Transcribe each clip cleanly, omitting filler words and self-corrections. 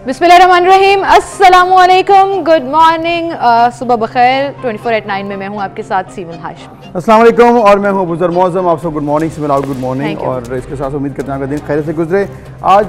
बिस्मिल्लाहिर्रहमानिर्रहीम, अस्सलामुअलैकुम, good morning, सुबह बखैर। 24/9 में मैं हूँ आपके साथ सीमन हाशमी। अस्सलाम वालेकुम और मैं हूँ बुज़र मौज़म। आप सब good morning, semen out good morning. और इसके साथ उम्मीद करते हैं आपका दिन खैर से गुजरे। आज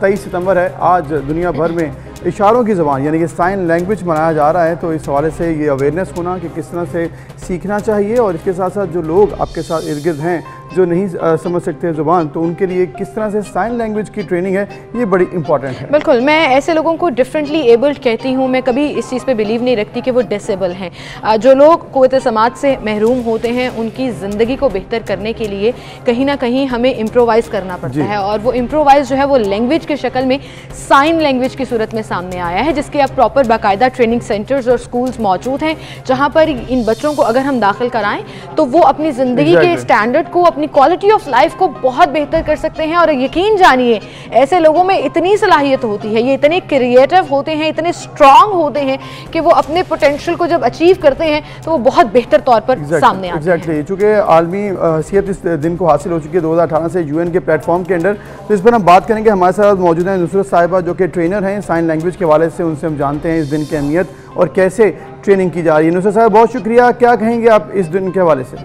23 सितंबर है। आज दुनिया भर में इशारों की ज़बान यानी कि साइन लैंग्वेज मनाया जा रहा है। तो इस हवाले से ये अवेयरनेस होना कि किस तरह से सीखना चाहिए और इसके साथ साथ जो लोग आपके साथ इर्द गिर्द हैं जो नहीं समझ सकते ज़ुबान, तो उनके लिए किस तरह से साइन लैंग्वेज की ट्रेनिंग है, ये बड़ी इंपॉर्टेंट है। बिल्कुल, मैं ऐसे लोगों को डिफरेंटली एबल्ड कहती हूँ। मैं कभी इस चीज़ पे बिलीव नहीं रखती कि वो डिसेबल हैं। जो लोग क़ुव्वत समात से महरूम होते हैं, उनकी ज़िंदगी को बेहतर करने के लिए कहीं ना कहीं हमें इम्प्रोवाइज़ करना पड़ता है। और वो इम्प्रोवाइज़ जो है वो लैंग्वेज की शक्ल में साइन लैंग्वेज की सूरत में सामने आया है, जिसके अब प्रॉपर बाकायदा ट्रेनिंग सेंटर्स और स्कूल्स मौजूद हैं, जहाँ पर इन बच्चों को अगर हम दाखिल कराएँ तो वो अपनी ज़िंदगी के स्टैंडर्ड को, अपनी क्वालिटी ऑफ लाइफ को बहुत बेहतर कर सकते हैं। और यकीन जानिए, ऐसे लोगों में इतनी सलाहियत होती है, ये इतने क्रिएटिव होते हैं, इतने स्ट्रांग होते हैं कि वो अपने पोटेंशियल को जब अचीव करते हैं तो वो बहुत बेहतर तौर पर सामने आते हैं। चूँकि आलमी हैसियत इस दिन को हासिल हो चुकी है 2018 से यूएन के प्लेटफॉर्म के अंदर, तो इस पर हम बात करेंगे। हमारे साथ मौजूद हैं नुसरत साहिबा, जो कि ट्रेनर हैं साइन लैंग्वेज के हवाले से। उनसे हम जानते हैं इस दिन की अहमियत और कैसे ट्रेनिंग की जा रही है। नुसरत साहिबा, बहुत शुक्रिया। क्या कहेंगे आप इस दिन के हवाले से?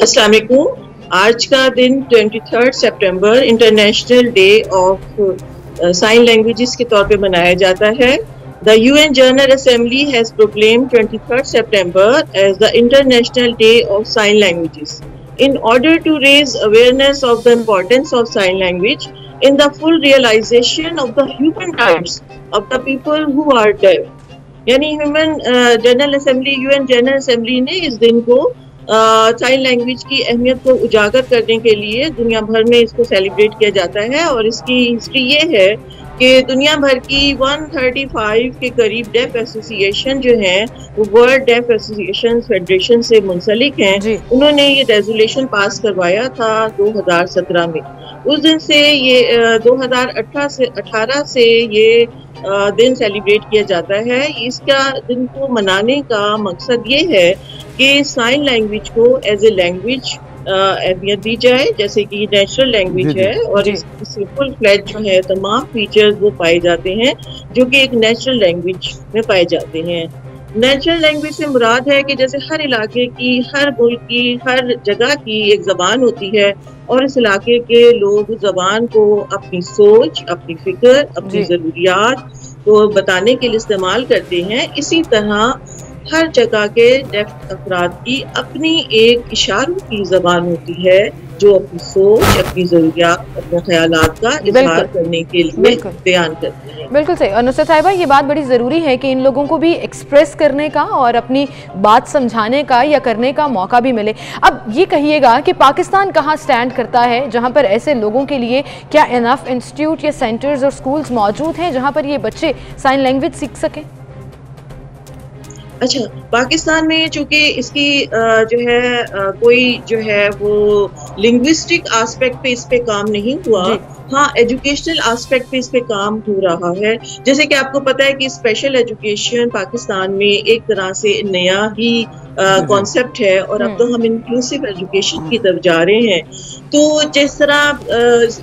अस्सलाम वालेकुम। आज का दिन 23 सितंबर international day of sign languages के तौर पे मनाया जाता है। The UN general assembly has proclaimed 23 September as the international day of sign languages in order to raise awareness of the importance of sign language in the full realization of the human rights of the people who are deaf। यानी human general assembly, UN general assembly ने इस दिन को sign language की अहमियत को उजागर करने के लिए दुनिया भर में इसको सेलिब्रेट किया जाता है। और इसकी हिस्ट्री ये है कि दुनिया भर की 135 के करीब डेफ एसोसिएशन जो हैं, वो वर्ल्ड डेफ एसोसिएशन फेडरेशन से मुंसलिक हैं। उन्होंने ये रेजोल्यूशन पास करवाया था 2017 में। उस दिन से ये 2018 से ये दिन सेलिब्रेट किया जाता है। इसका दिन को मनाने का मकसद ये है कि साइन लैंग्वेज को एज ए लैंग्वेज अहमियत दी जाए, जैसे कि नेचुरल लैंग्वेज है और इसके फुल फ्लैज जो है तमाम फीचर्स वो पाए जाते हैं जो कि एक नेचुरल लैंग्वेज में पाए जाते हैं। नेचुरल लैंग्वेज से मुराद है कि जैसे हर इलाके की, हर मुल्क की, हर जगह की एक ज़बान होती है और इस इलाके के लोग ज़बान को अपनी सोच, अपनी फिक्र, अपनी ज़रूरियात को बताने के लिए इस्तेमाल करते हैं। इसी तरह हर जगह के डेफ अफराद की अपनी एक इशारों की ज़बान होती है जो अपनी सोच, अपनी ज़रूरियात, अपने ख्यालात का इज़हार करने के लिए बयान करते हैं। बिल्कुल सही। और नुसरत साहिबा, ये बात बड़ी ज़रूरी है कि इन लोगों को भी एक्सप्रेस करने का और अपनी बात समझाने का या करने का मौका भी मिले। अब ये कहिएगा कि पाकिस्तान कहाँ स्टैंड करता है, जहाँ पर ऐसे लोगों के लिए क्या इनफ इंस्टीट्यूट या सेंटर्स और स्कूल्स मौजूद हैं जहाँ पर ये बच्चे साइन लैंग्वेज सीख सकें? अच्छा, पाकिस्तान में चूँकि इसकी जो है कोई जो है वो लिंग्विस्टिक आस्पेक्ट पे इस पे काम नहीं हुआ। हाँ, एजुकेशनल आस्पेक्ट पे इस पे काम हो रहा है। जैसे कि आपको पता है कि स्पेशल एजुकेशन पाकिस्तान में एक तरह से नया ही कॉन्सेप्ट है और अब तो हम इंक्लूसिव एजुकेशन की तरफ जा रहे हैं। तो जिस तरह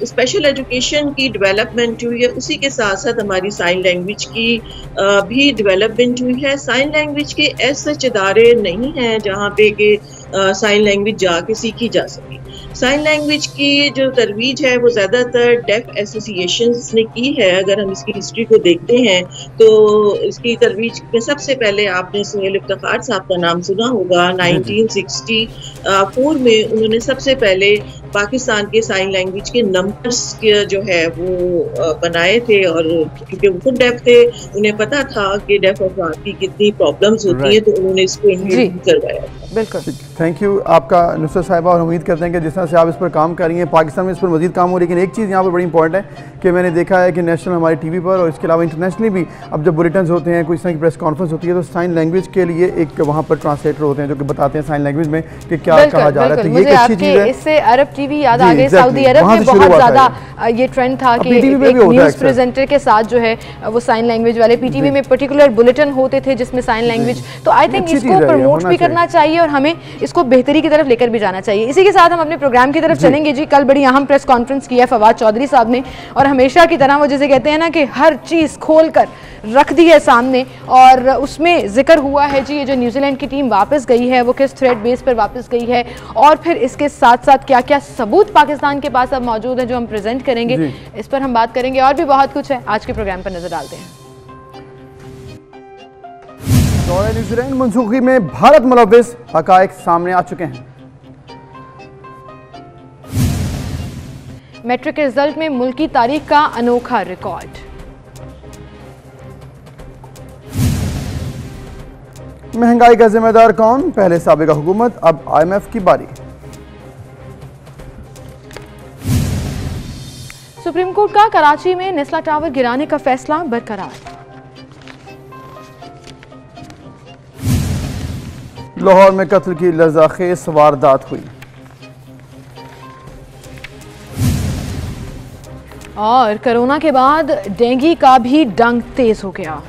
स्पेशल एजुकेशन की डेवलपमेंट हुई है, उसी के साथ साथ हमारी साइन लैंग्वेज की भी डेवलपमेंट हुई है। साइन लैंग्वेज के ऐसे इदारे नहीं हैं जहाँ पे कि साइन लैंग्वेज जाके सीखी जा सके। साइन लैंग्वेज की जो तरवीज है वो ज़्यादातर डेफ एसोसिएशंस ने की है। अगर हम इसकी हिस्ट्री को देखते हैं तो इसकी तरवीज में सबसे पहले आपने सुहेल इफ्तिखार साहब का नाम सुना होगा। 1964 में उन्होंने सबसे पहले पाकिस्तान के साइन लैंग्वेज के नंबर्स के जो है वो बनाए थे। और क्योंकि वो खुद डेफ थे, उन्हें पता था कि डेफ अफराद की कितनी प्रॉब्लम्स होती हैं, तो उन्होंने इसको इन्वेंट करवाया था। बिल्कुल, थैंक यू आपका नुसरत साहिबा। और उम्मीद करते हैं कि जिस तरह से आप इस पर काम कर रही हैं, पाकिस्तान में इस पर मजीद काम हो। लेकिन एक चीज़ यहाँ पर बड़ी इंपॉर्टेंट है कि मैंने देखा है कि नेशनल हमारे टीवी पर और इसके अलावा इंटरनेशनली भी अब जब बुलेटिन होते हैं, कोई इस तरह की प्रेस कॉन्फ्रेंस होती है, तो साइन लैंग्वेज के लिए एक वहाँ पर ट्रांसलेटर होते हैं जो कि बताते हैं साइन लैंग्वेज में कि क्या कहा जा रहा है। तो ये एक अच्छी चीज़ है। इससे अरब FTV याद आ गए, सऊदी अरब में बहुत ज़्यादा ये ट्रेंड था कि एक न्यूज़ प्रेजेंटर के साथ जो है वो साइन लैंग्वेज वाले, PTV में पर्टिकुलर बुलेटिन होते थे जिसमें साइन लैंग्वेज, तो आई थिंक इसको प्रमोट भी करना चाहिए और हमें इसको बेहतरी की तरफ लेकर भी जाना चाहिए। इसी के साथ हम अपने प्रोग्राम की तरफ चलेंगे जी। कल बड़ी अहम प्रेस कॉन्फ्रेंस की है फवाद चौधरी साहब ने, और हमेशा की तरह वो जैसे कहते हैं ना कि हर चीज़ खोल कर रख दी है सामने, और उसमें जिक्र हुआ है जी ये जो न्यूजीलैंड की टीम वापस गई है वो किस थ्रेड बेस पर वापस गई है, और फिर इसके साथ साथ क्या क्या सबूत पाकिस्तान के पास अब मौजूद हैं जो हम प्रेजेंट करेंगे, इस पर हम बात करेंगे। और भी बहुत कुछ है, आज के प्रोग्राम पर नजर डालते हैं। दौरे न्यूजीलैंड मनसूखी में भारत मुलव्विस, हकायक सामने आ चुके हैं। मैट्रिक के रिजल्ट में मुल्क की तारीख का अनोखा रिकॉर्ड। महंगाई का जिम्मेदार कौन, पहले साबिका हुकूमत, अब IMF की बारी। सुप्रीम कोर्ट का कराची में नेस्ला टावर गिराने का फैसला बरकरार। लाहौर में कत्ल की लर्ज़ाखेज वारदात हुई। और कोरोना के बाद डेंगू का भी डंक तेज हो गया।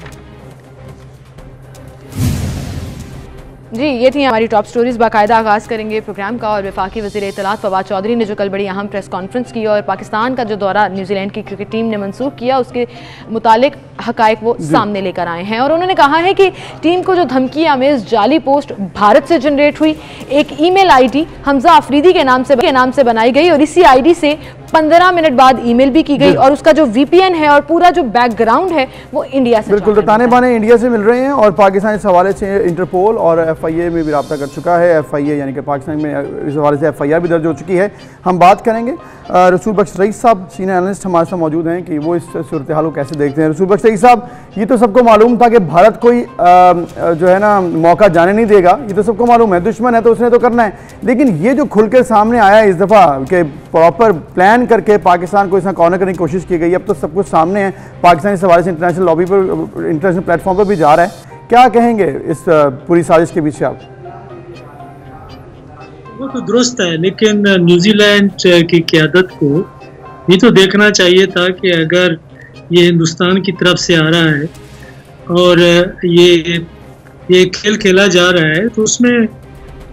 जी ये थी हमारी टॉप स्टोरीज। बाकायदा आगाज़ करेंगे प्रोग्राम का और वफाकी वज़ीर इत्तलात फवाद चौधरी ने जो कल बड़ी अहम प्रेस कॉन्फ्रेंस की और पाकिस्तान का जो दौरा न्यूजीलैंड की क्रिकेट टीम ने मंसूख किया उसके मुतालिक हकायक वो सामने लेकर आए हैं। और उन्होंने कहा है कि टीम को जो धमकी आमेज जाली पोस्ट भारत से जनरेट हुई, एक ईमेल ID हमजा अफरीदी के नाम से बनाई गई और इसी ID से 15 मिनट बाद ईमेल भी की गई और उसका जो VPN है और पूरा जो बैकग्राउंड है वो इंडिया से, बिल्कुल ताने बाने इंडिया से मिल रहे हैं। और पाकिस्तान इस हवाले से इंटरपोल और FIA में भी रब्ता कर चुका है। FIA यानी कि पाकिस्तान में इस हवाले से FIR भी दर्ज हो चुकी है। हम बात करेंगे रसूल बख्श रईस साहब सीनियर एनालिस्ट हमारे साथ मौजूद हैं कि वो इस सूरत हाल को कैसे देखते हैं। रसूल बख्श रईस साहब, ये तो सबको मालूम था कि भारत कोई जो है ना मौका जाने नहीं देगा, ये तो सबको मालूम है, दुश्मन है तो उसने तो करना है। लेकिन ये जो खुलकर सामने आया इस दफ़ा कि प्रॉपर प्लान करके पाकिस्तान को इसमें कॉर्नर करने की कोशिश की गई, अब तो सब कुछ सामने है। पाकिस्तान इस हवाले से इंटरनेशनल लॉबी पर, इंटरनेशनल प्लेटफॉर्म पर भी जा रहा है। क्या कहेंगे इस पूरी साजिश के पीछे आप? वो तो दुरुस्त है, लेकिन न्यूजीलैंड की क़यादत को ये तो देखना चाहिए था कि अगर ये हिंदुस्तान की तरफ से आ रहा है और ये खेल खेला जा रहा है तो उसमें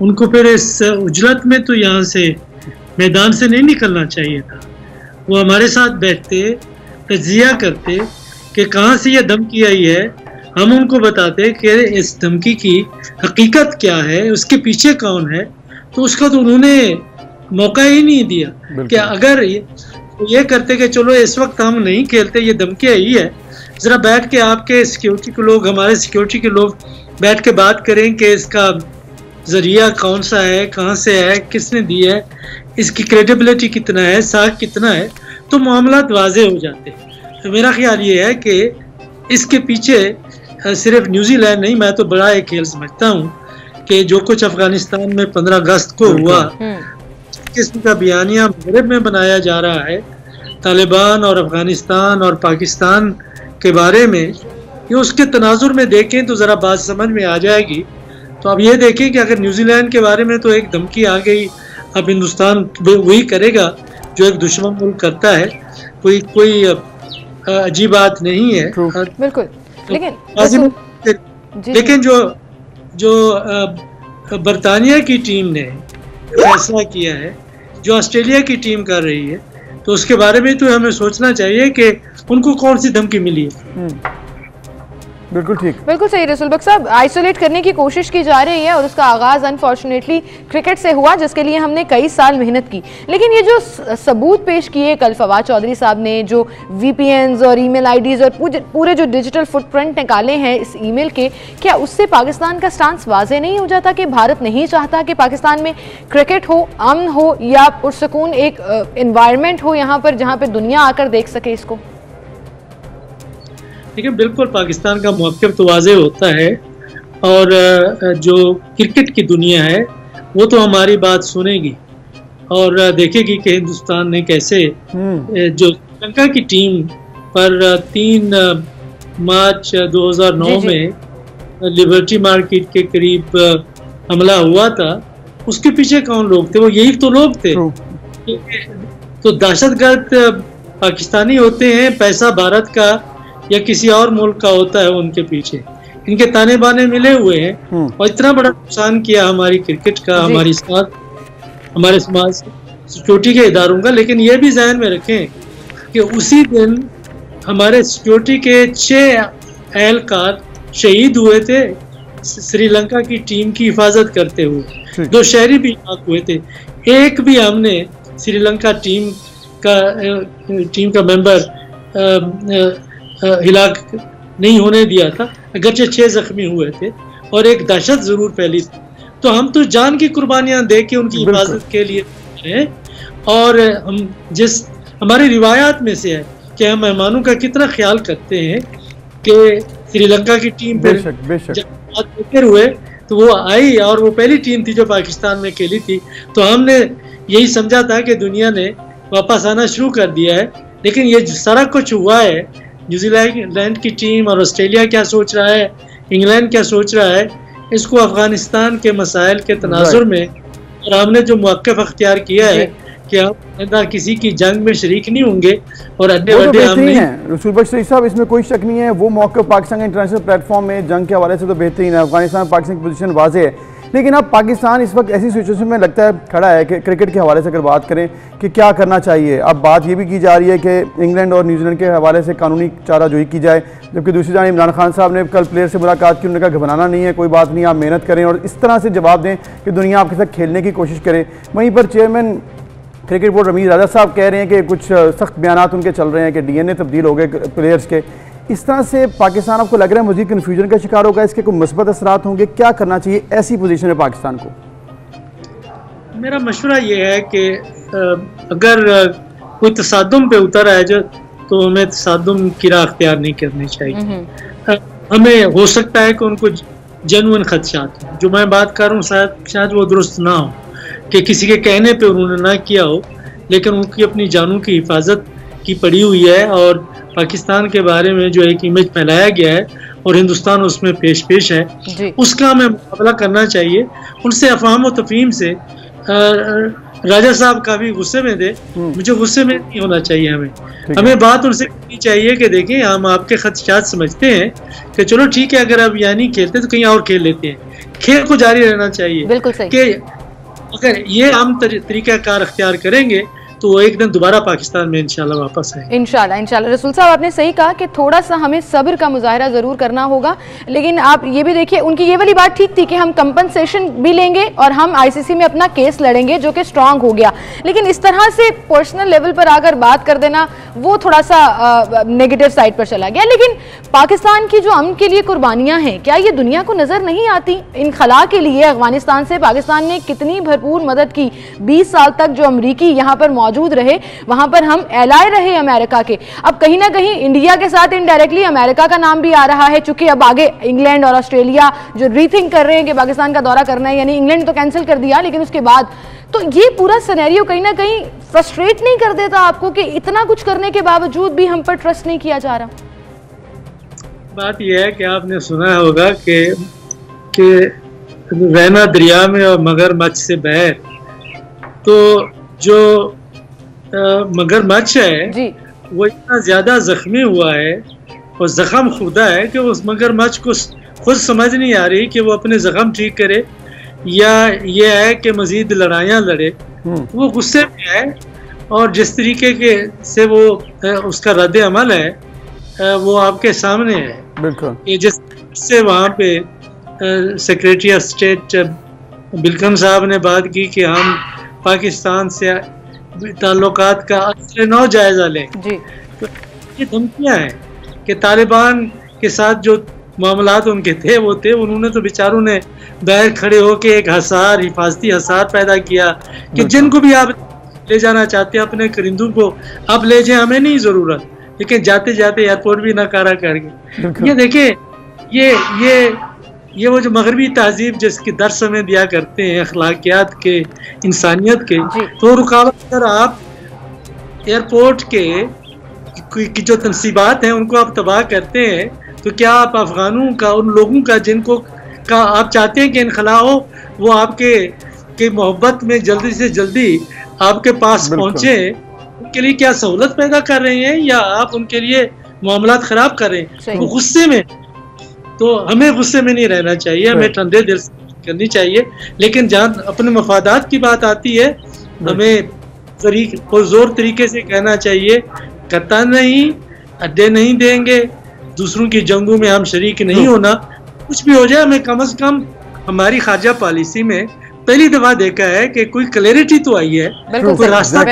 उनको फिर इस उजलत में तो यहाँ से मैदान से नहीं निकलना चाहिए था। वो हमारे साथ बैठते, तजिया करते कि कहाँ से ये धमकी आई है, हम उनको बताते कि इस धमकी की हकीकत क्या है, उसके पीछे कौन है, तो उसका तो उन्होंने मौका ही नहीं दिया। कि अगर ये करते कि चलो इस वक्त हम नहीं खेलते, ये धमकी आई है, ज़रा बैठ के आपके सिक्योरिटी के लोग, हमारे सिक्योरिटी के लोग बैठ के बात करें कि इसका ज़रिया कौन सा है, कहाँ से है, किसने दी है, इसकी क्रेडिबिलिटी कितना है, साख कितना है, तो मामलात वाजे हो जाते। तो मेरा ख्याल ये है कि इसके पीछे सिर्फ न्यूजीलैंड नहीं, मैं तो बड़ा एक खेल समझता हूँ कि जो कुछ अफगानिस्तान में 15 अगस्त को हुआ, किस्म का बयानिया मगरब में बनाया जा रहा है तालिबान और अफगानिस्तान और पाकिस्तान के बारे में, ये उसके तनाजुर में देखें तो ज़रा बात समझ में आ जाएगी। तो अब ये देखें कि अगर न्यूजीलैंड के बारे में तो एक धमकी आ गई, अब हिंदुस्तान वही करेगा जो एक दुश्मन मुल्क करता है, कोई अजीब बात नहीं है। बिल्कुल, लेकिन जो बरतानिया की टीम ने फैसला किया है, जो ऑस्ट्रेलिया की टीम कर रही है, तो उसके बारे में तो हमें सोचना चाहिए कि उनको कौन सी धमकी मिली है। बिल्कुल ठीक, बिल्कुल सही रसूल बख्श साहब। आइसोलेट करने की कोशिश की जा रही है और उसका आगाज अनफॉर्चुनेटली क्रिकेट से हुआ, जिसके लिए हमने कई साल मेहनत की। लेकिन ये जो सबूत पेश किए कल फवाद चौधरी साहब ने, जो VPNs और ईमेल IDs और पूरे जो डिजिटल फुटप्रिंट निकाले हैं इस ईमेल के, क्या उससे पाकिस्तान का स्टांस वाजे नहीं हो जाता कि भारत नहीं चाहता कि पाकिस्तान में क्रिकेट हो, अमन हो या पुरसकून एक एनवायरनमेंट हो यहाँ पर जहाँ पर दुनिया आकर देख सके इसको? देखिए, बिल्कुल पाकिस्तान का मौक़िफ़ तो वाज़े होता है और जो क्रिकेट की दुनिया है वो तो हमारी बात सुनेगी और देखेगी कि हिंदुस्तान ने कैसे जो श्रीलंका की टीम पर 3 मार्च 2009 में लिबर्टी मार्केट के करीब हमला हुआ था, उसके पीछे कौन लोग थे? वो यही तो लोग थे तो दहशतगर्द पाकिस्तानी होते हैं, पैसा भारत का या किसी और मुल्क का होता है उनके पीछे। इनके ताने बाने मिले हुए हैं और इतना बड़ा नुकसान किया हमारी क्रिकेट का, हमारी हमारे समाज सिक्योरिटी के इदारों का। लेकिन ये भी ध्यान में रखें कि उसी दिन हमारे सिक्योरिटी के 6 एहलकार शहीद हुए थे श्रीलंका की टीम की हिफाजत करते हुए। 2 शहरी भी हलाक हुए थे। एक भी हमने श्रीलंका टीम का मेंबर हिलाक नहीं होने दिया था, अगरचे 6 जख्मी हुए थे और एक दहशत जरूर फैली थी। तो हम तो जान की कुर्बानियां दे के उनकी हिफाजत के लिए हैं। और हम जिस हमारी रिवायात में से है कि हम मेहमानों का कितना ख्याल करते हैं कि श्रीलंका की टीम पर जब लेकर हुए तो वो आई और वो पहली टीम थी जो पाकिस्तान में खेली थी। तो हमने यही समझा था कि दुनिया ने वापस आना शुरू कर दिया है। लेकिन ये सारा कुछ हुआ है, न्यूजीलैंड की टीम और ऑस्ट्रेलिया क्या सोच रहा है, इंग्लैंड क्या सोच रहा है, इसको अफगानिस्तान के मसाइल के तनाजुर में और हमने जो मौक़िफ़ अख्तियार किया है कि हम किसी की जंग में शरीक नहीं होंगे और अड्डे हम नहीं हैं। रसूल बख्श शरीफ साहब, इसमें कोई शक नहीं है, वो मौक़िफ़ पाकिस्तान के इंटरनेशनल प्लेटफॉर्म में जंग के हवाले से तो बेहतरीन है। अफगानिस्तान में पाकिस्तान की पोजीशन वाज़ेह है, लेकिन अब पाकिस्तान इस वक्त ऐसी सिचुएशन में लगता है खड़ा है कि क्रिकेट के हवाले से अगर बात करें कि क्या करना चाहिए। अब बात ये भी की जा रही है कि इंग्लैंड और न्यूजीलैंड के हवाले से कानूनी चाराजोई की जाए, जबकि दूसरी जानिब इमरान खान साहब ने कल प्लेयर से मुलाकात की, उन्होंने कहा घबराना नहीं है, कोई बात नहीं, आप मेहनत करें और इस तरह से जवाब दें कि दुनिया आपके साथ खेलने की कोशिश करे। वहीं पर चेयरमैन क्रिकेट बोर्ड रमीज़ राजा साहब कह रहे हैं कि कुछ सख्त बयानात उनके चल रहे हैं कि DNA तब्दील हो गए प्लेयर्स के। इस तरह से पाकिस्तान आपको लग रहा है मज़ीद कन्फ्यूजन का शिकार होगा, इसके कोई मुस्बत असरात होंगे? क्या करना चाहिए ऐसी पोजीशन में पाकिस्तान को? मेरा मशवरा ये है कि अगर कोई तसादुम पे उतर आए जो, तो हमें तसादुम की राह अख्तियार नहीं करनी चाहिए। हमें हो सकता है कि उनको जेन्युइन खदशात हो, जो मैं बात कर रहा हूँ शायद वो दुरुस्त ना हो कि किसी के कहने पे उन्होंने ना किया हो, लेकिन उनकी अपनी जानों की हिफाजत की पड़ी हुई है और पाकिस्तान के बारे में जो एक इमेज फैलाया गया है और हिंदुस्तान उसमें पेश है, उसका हमें मुकाबला करना चाहिए। उनसे अफवाह व तफहीम से राजा साहब काफ़ी गुस्से में थे, मुझे गुस्से में नहीं होना चाहिए। हमें बात उनसे करनी चाहिए कि देखिए हम आपके खदशात समझते हैं कि चलो ठीक है, अगर अब यहाँ नहीं खेलते तो कहीं और खेल लेते हैं। खेल को जारी रहना चाहिए। बिल्कुल सही। कि अगर ये आम तरीक़ाकार अख्तियार करेंगे तो वो एक दिन दोबारा पाकिस्तान में इंशाल्लाह वापस आए। इंशाल्लाह। रसूल साहब, आपने सही कहा कि थोड़ा सा हमें सब्र का मुजाहरा ज़रूर करना होगा, लेकिन आप ये भी देखिए उनकी ये वाली बात ठीक थी कि हम कंपनसेशन भी लेंगे और हम ICC में अपना केस लड़ेंगे, जो कि स्ट्रांग हो गया। लेकिन इस तरह से पर्सनल लेवल पर अगर बात कर देना, वो थोड़ा सा नेगेटिव साइड पर चला गया। लेकिन पाकिस्तान की जो अमन के लिए कुर्बानियाँ हैं, क्या ये दुनिया को नज़र नहीं आती? इन खला के लिए अफगानिस्तान से पाकिस्तान ने कितनी भरपूर मदद की। 20 साल तक जो अमरीकी यहाँ पर मौजूद रहे, वहां पर हम एलाय रहे अमेरिका के। अब कहीं ना कहीं इंडिया के साथ इनडायरेक्टली अमेरिका का नाम भी आ रहा है, चूंकि अब आगे इंग्लैंड और ऑस्ट्रेलिया जो रीथिंक कर रहे हैं कि पाकिस्तान का दौरा करना है, यानी इंग्लैंड तो कैंसिल कर दिया, लेकिन उसके बाद तो ये पूरा सिनेरियो कहीं ना कहीं फ्रस्ट्रेट नहीं कर देता आपको कि इतना कुछ करने के बावजूद भी हम पर ट्रस्ट नहीं किया जा रहा? बात यह है कि आपने सुना होगा कि रहना दरिया में और मगरमच्छ से बैर, तो जो मगरमच्छ है जी, वो इतना ज्यादा जख्मी हुआ है और जख्म खुदा है कि उस मगरमच्छ को खुद समझ नहीं आ रही कि वो अपने जख्म ठीक करे या ये है कि मजीद लड़ाइयाँ लड़े। वो गुस्से में है और जिस तरीके के से वो उसका रद्द अमल है वो आपके सामने है। बिल्कुल। ये जिससे वहाँ पे सेक्रेटरी ऑफ स्टेट बिलकम साहब ने बात की कि हम पाकिस्तान से ताल्लुकात का असर नौ जायजा लें जी। तो ये धमकियाँ हैं कि तालिबान के साथ जो मामलात उनके थे वो थे, उन्होंने तो बेचारों ने बाहर खड़े होकर एक हिफाजती हसार पैदा किया कि जिनको भी आप ले जाना चाहते हैं अपने परिंदों को आप ले जाए, हमें नहीं ज़रूरत, लेकिन जाते जाते एयरपोर्ट भी नकारा कर गए। ये देखिए ये वो जो मगरबी तहजीब जिसकी दर्स हमें दिया करते हैं अखलाकियात के, इंसानियत के, तो रुकावट अगर आप एयरपोर्ट की जो तनसीबात हैं उनको आप तबाह करते हैं, तो क्या आप अफगानों का, उन लोगों का जिनको का आप चाहते हैं कि इनखला हो, वो आपके कि मोहब्बत में जल्दी से जल्दी आपके पास पहुंचे, उनके लिए क्या सहूलत पैदा कर रहे हैं या आप उनके लिए मामलात खराब कर रहे हैं। वो गुस्से में, तो हमें गुस्से में नहीं रहना चाहिए, हमें ठंडे दिल से करनी चाहिए। लेकिन जहाँ अपने मफादात की बात आती है, हमें पुरजोर तरीके से कहना चाहिए, कतई नहीं, अड्डे नहीं देंगे, दूसरों की जंगों में हम शरीक नहीं होना। कुछ भी हो जाए, हमें कम से कम हमारी खारजा पॉलिसी में पहली दफा देखा है कि कोई क्लैरिटी तो आई है, कोई रास्ता।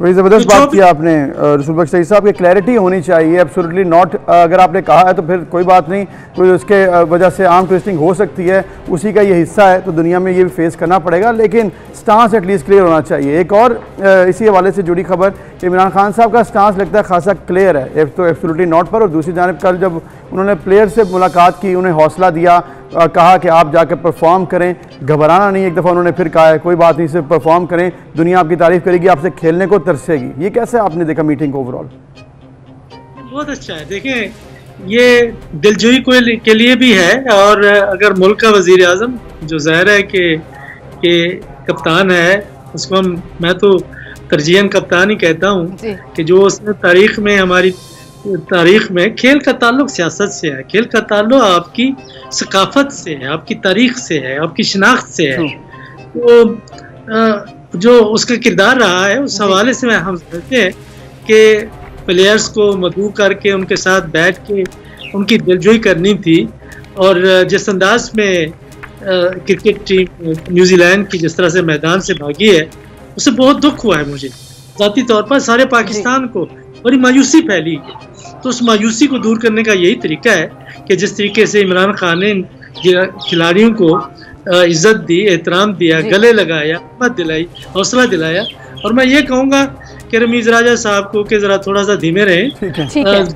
बड़ी ज़बरदस्त बात की आपने रसूल बख्श सईद साहब, की क्लैरिटी होनी चाहिए। एब्सोल्युटली नॉट, अगर आपने कहा है तो फिर कोई बात नहीं, कोई उसके वजह से आर्म ट्विस्टिंग हो सकती है, उसी का ये हिस्सा है, तो दुनिया में ये भी फेस करना पड़ेगा, लेकिन स्टांस एटलीस्ट क्लियर होना चाहिए। एक और इसी हवाले से जुड़ी खबर, इमरान खान साहब का स्टांस लगता है खासा क्लियर है, एक तो एब्सोल्युटली नॉट पर, और दूसरी जानिब कल जब उन्होंने प्लेयर से मुलाकात की, उन्हें हौसला दिया, कहा कि आप जाकर परफॉर्म करें, घबराना नहीं। एक दफ़ा उन्होंने फिर कहा है कोई बात नहीं, सिर्फ परफॉर्म करें, दुनिया आपकी तारीफ करेगी, आपसे खेलने को तरसेगी। ये कैसे आपने देखा मीटिंग को ओवरऑल? बहुत अच्छा है। देखें, ये दिलजोई के लिए भी है, और अगर मुल्क का वजीर आज़म, जो ज़ाहिर है कि कप्तान है, उसको मैं तो तरजीहन कप्तान ही कहता हूँ, कि जो उसने तारीख में, हमारी तारीख में, खेल का ताल्लुक सियासत से है, खेल का ताल्लुक आपकी सकाफत से है, आपकी तारीख से है, आपकी शिनाख्त से है। तो जो उसका किरदार रहा है, उस हवाले से हम समझते हैं कि प्लेयर्स को मदऊ करके उनके साथ बैठ के उनकी दिलजोई करनी थी। और जिस अंदाज में क्रिकेट टीम न्यूजीलैंड की जिस तरह से मैदान से भागी है, उससे बहुत दुख हुआ है मुझे ज़ाती तौर पर। सारे पाकिस्तान को बड़ी मायूसी फैली है, तो उस मायूसी को दूर करने का यही तरीका है कि जिस तरीके से इमरान खान ने खिलाड़ियों को इज्जत दी, एहतराम दिया, गले लगाया, हिम्मत दिलाई, हौसला दिलाया। और मैं ये कहूँगा कि रमीज राजा साहब को कि ज़रा थोड़ा सा धीमे रहें, ठीक है,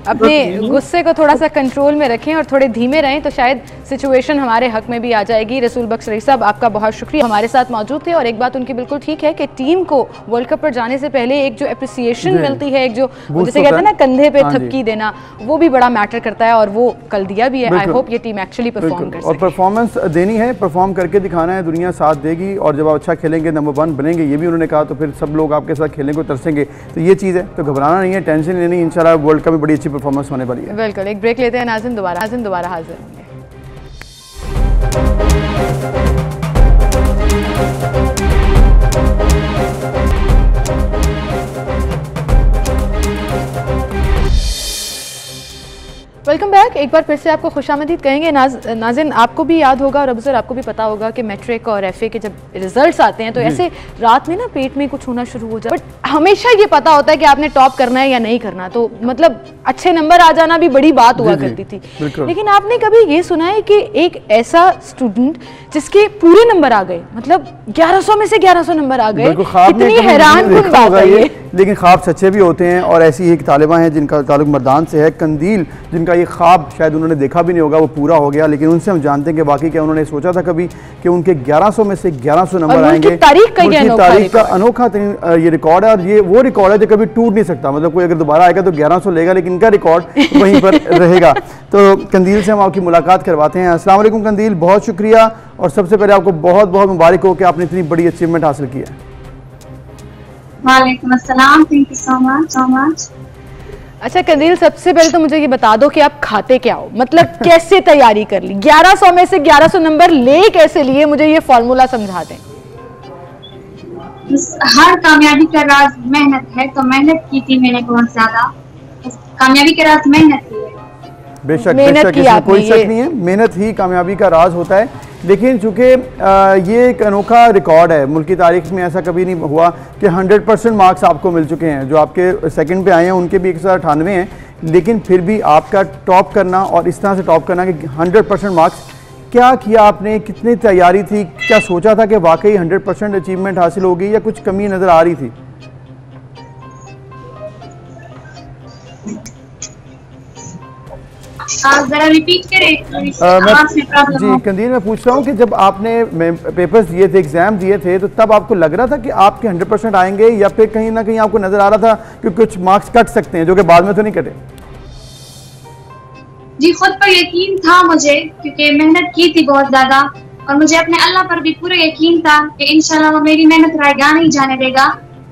अपने गुस्से को थोड़ा सा कंट्रोल में रखें और थोड़े धीमे रहें, तो शायद सिचुएशन हमारे हक में भी आ जाएगी। रसूल बख्श सईद साहब, आपका बहुत शुक्रिया, हमारे साथ मौजूद थे। और एक बात उनकी बिल्कुल ठीक है कि टीम को वर्ल्ड कप पर जाने से पहले एक जो अप्रिसिएशन मिलती है, एक जो जैसे कहते हैं ना कंधे पे थपकी देना, वो भी बड़ा मैटर करता है, और वो कल दिया भी है। आई होप ये टीम एक्चुअली परफॉर्म कर सके, और परफॉर्मेंस देनी है, परफॉर्म करके दिखाना है, दुनिया साथ देगी, और जब आप अच्छा खेलेंगे नंबर 1 बनेंगे, ये भी उन्होंने कहा, तो फिर सब लोग आपके साथ खेलने को तरसेंगे। तो ये चीज़ है, तो घबराना नहीं है, टेंशन लेनी, इंशाल्लाह वर्ल्ड कप में बड़ी अच्छी परफॉर्मेंस होने वाली है। बिल्कुल, एक ब्रेक लेते हैं, नाज़िम दोबारा हाजिर होंगे। Welcome back. एक बार फिर से आपको खुशामदीद कहेंगे। नाज़िन, आपको भी याद होगा और अब्सर आपको भी पता होगा कि मैट्रिक और एफए के जब रिजल्ट्स आते हैं तो ऐसे रात में ना पेट में कुछ होना शुरू हो जाए, बट हमेशा ये पता होता है कि आपने टॉप करना है या नहीं करना, तो मतलब अच्छे नंबर आ जाना भी बड़ी बात हुआ करती थी। लेकिन आपने कभी ये सुना है कि एक ऐसा स्टूडेंट जिसके पूरे नंबर आ गए, मतलब 1100 में से 1100 नंबर आ गए, कितनी हैरानकुन बात है ये। लेकिन ख्वाब सच्चे भी होते हैं, और ऐसी एक तालिबा है जिनका ताल्लुक मर्दान से है, कंदील, जिनका ये ख्वाब शायद उन्होंने देखा भी नहीं होगा, वो पूरा हो गया। लेकिन उनसे हम जानते हैं कि बाकी क्या उन्होंने सोचा था कभी कि उनके 1100 में से 1100 नंबर आएंगे। तारीख का अनोखा ये रिकॉर्ड है, और ये वो रिकॉर्ड है जो कभी टूट नहीं सकता। मतलब कोई अगर दोबारा आएगा तो 1100 लेगा, लेकिन इनका रिकॉर्ड वहीं पर रहेगा। तो कंदील से हम आपकी मुलाकात करवाते हैं। अस्सलाम वालेकुम कंदील, बहुत शुक्रिया, और सबसे पहले आपको बहुत बहुत मुबारक हो कि आपने इतनी बड़ी अचीवमेंट हासिल की है। वालेकुम अस्सलाम, थैंक यू सो मच। अच्छा कंदील, सबसे पहले तो मुझे ये बता दो कि आप खाते क्या हो, मतलब कैसे तैयारी कर ली, 1100 में से 1100 नंबर ले कैसे लिए, मुझे ये फॉर्मूला समझा दें। हर कामयाबी का राज मेहनत है, तो मेहनत की थी मैंने बहुत ज्यादा, कामयाबी का राज मेहनत ही है। बेशक इसमें कोई शक नहीं है, मेहनत ही कामयाबी का राज होता है। लेकिन चूँकि ये एक अनोखा रिकॉर्ड है, मुल्क की तारीख में ऐसा कभी नहीं हुआ कि 100% मार्क्स आपको मिल चुके हैं। जो आपके सेकंड पे आए हैं उनके भी 198 हैं, लेकिन फिर भी आपका टॉप करना, और इस तरह से टॉप करना कि 100% मार्क्स, क्या किया आपने, कितनी तैयारी थी, क्या सोचा था कि वाकई 100% अचीवमेंट हासिल होगी या कुछ कमी नज़र आ रही थी? जरा रिपीट करें। जी कंदील, मैं पूछ रहा हूँ कि जब आपने पेपर्स दिए थे, एग्जाम दिए थे, तो तब आपको लग रहा था कि आपके 100% आएंगे, या फिर कहीं ना कहीं आपको नजर आ रहा था कि कुछ मार्क्स कट सकते हैं, जो कि बाद में तो नहीं कटे? जी खुद पर यकीन था मुझे, क्योंकि मेहनत की थी बहुत ज्यादा, और मुझे अपने अल्लाह पर भी पूरा यकीन था कि इंशाल्लाह वो मेरी मेहनत रायगा नहीं जाने देगा।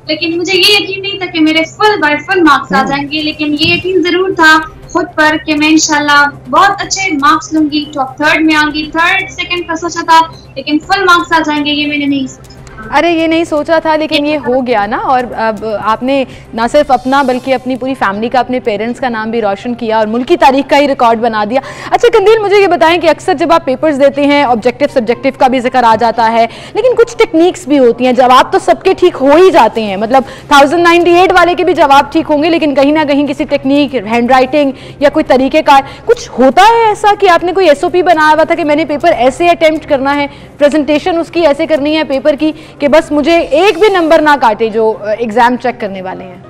लेकिन मुझे ये यकीन नहीं था कि मेरे फुल बाय फुल मार्क्स आ जाएंगे, लेकिन ये यकीन जरूर था खुद पर कि मैं इंशाल्लाह बहुत अच्छे मार्क्स लूंगी, टॉप 3rd में आऊंगी। 3rd 2nd का सोचा था, लेकिन फुल मार्क्स आ जाएंगे ये मैंने नहीं सोचा। अरे ये नहीं सोचा था, लेकिन ये हो गया ना। और अब आपने ना सिर्फ अपना बल्कि अपनी पूरी फैमिली का, अपने पेरेंट्स का नाम भी रोशन किया और मुल्क की तारीख का ही रिकॉर्ड बना दिया। अच्छा कंदील, मुझे ये बताएं कि अक्सर जब आप पेपर्स देते हैं ऑब्जेक्टिव सब्जेक्टिव का भी जिक्र आ जाता है, लेकिन कुछ टेक्निक्स भी होती हैं। जवाब तो सबके ठीक हो ही जाते हैं, मतलब 1098 वाले के भी जवाब ठीक होंगे, लेकिन कहीं ना कहीं किसी टेक्निक, हैंड राइटिंग या कोई तरीक़ेकार कुछ होता है ऐसा कि आपने कोई SOP बनाया हुआ था कि मैंने पेपर ऐसे अटेम्प्ट करना है, प्रेजेंटेशन उसकी ऐसे करनी है पेपर की कि बस मुझे एक भी नंबर ना काटे जो एग्जाम चेक करने वाले हैं?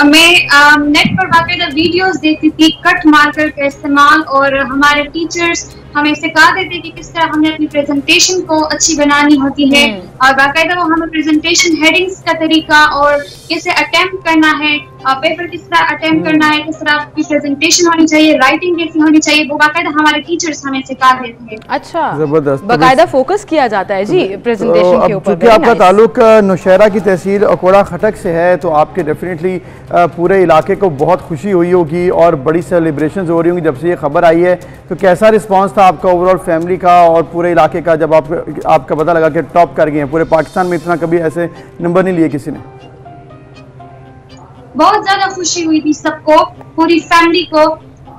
मैं नेट पर बाकायदा वीडियोस देखती थी कट मार्कर का इस्तेमाल, और हमारे टीचर्स हमें सिखा देते कि किस तरह हमने अपनी प्रेजेंटेशन को अच्छी बनानी होती है, और बाकायदा वो हमें प्रेजेंटेशन हेडिंग्स का तरीका और कैसे अटेम्प्ट करना है, पेपर किस तरह अटेम्प्ट करना है, किस तरह आपकी प्रेजेंटेशन होनी चाहिए, राइटिंग कैसी होनी चाहिए, वो बाकायदा हमारे टीचर्स हमें सिखा देते हैं। अच्छा, जबरदस्त, बाकायदा फोकस किया जाता है जी प्रेजेंटेशन के ऊपर। क्योंकि आपका ताल्लुक नौशहरा की तहसील अकोड़ा खटक से है, तो आपके डेफिनेटली पूरे इलाके को बहुत खुशी हुई होगी और बड़ी सेलिब्रेशन हो रही होंगी जब से ये खबर आई है। तो कैसा रिस्पांस था आपका ओवरऑल फैमिली का और पूरे इलाके का जब आपका पता लगा कि टॉप कर गए हैं? पूरे पाकिस्तान में इतना कभी ऐसे नंबर नहीं लिए किसी ने। बहुत ज्यादा खुशी हुई थी सबको, पूरी फैमिली को।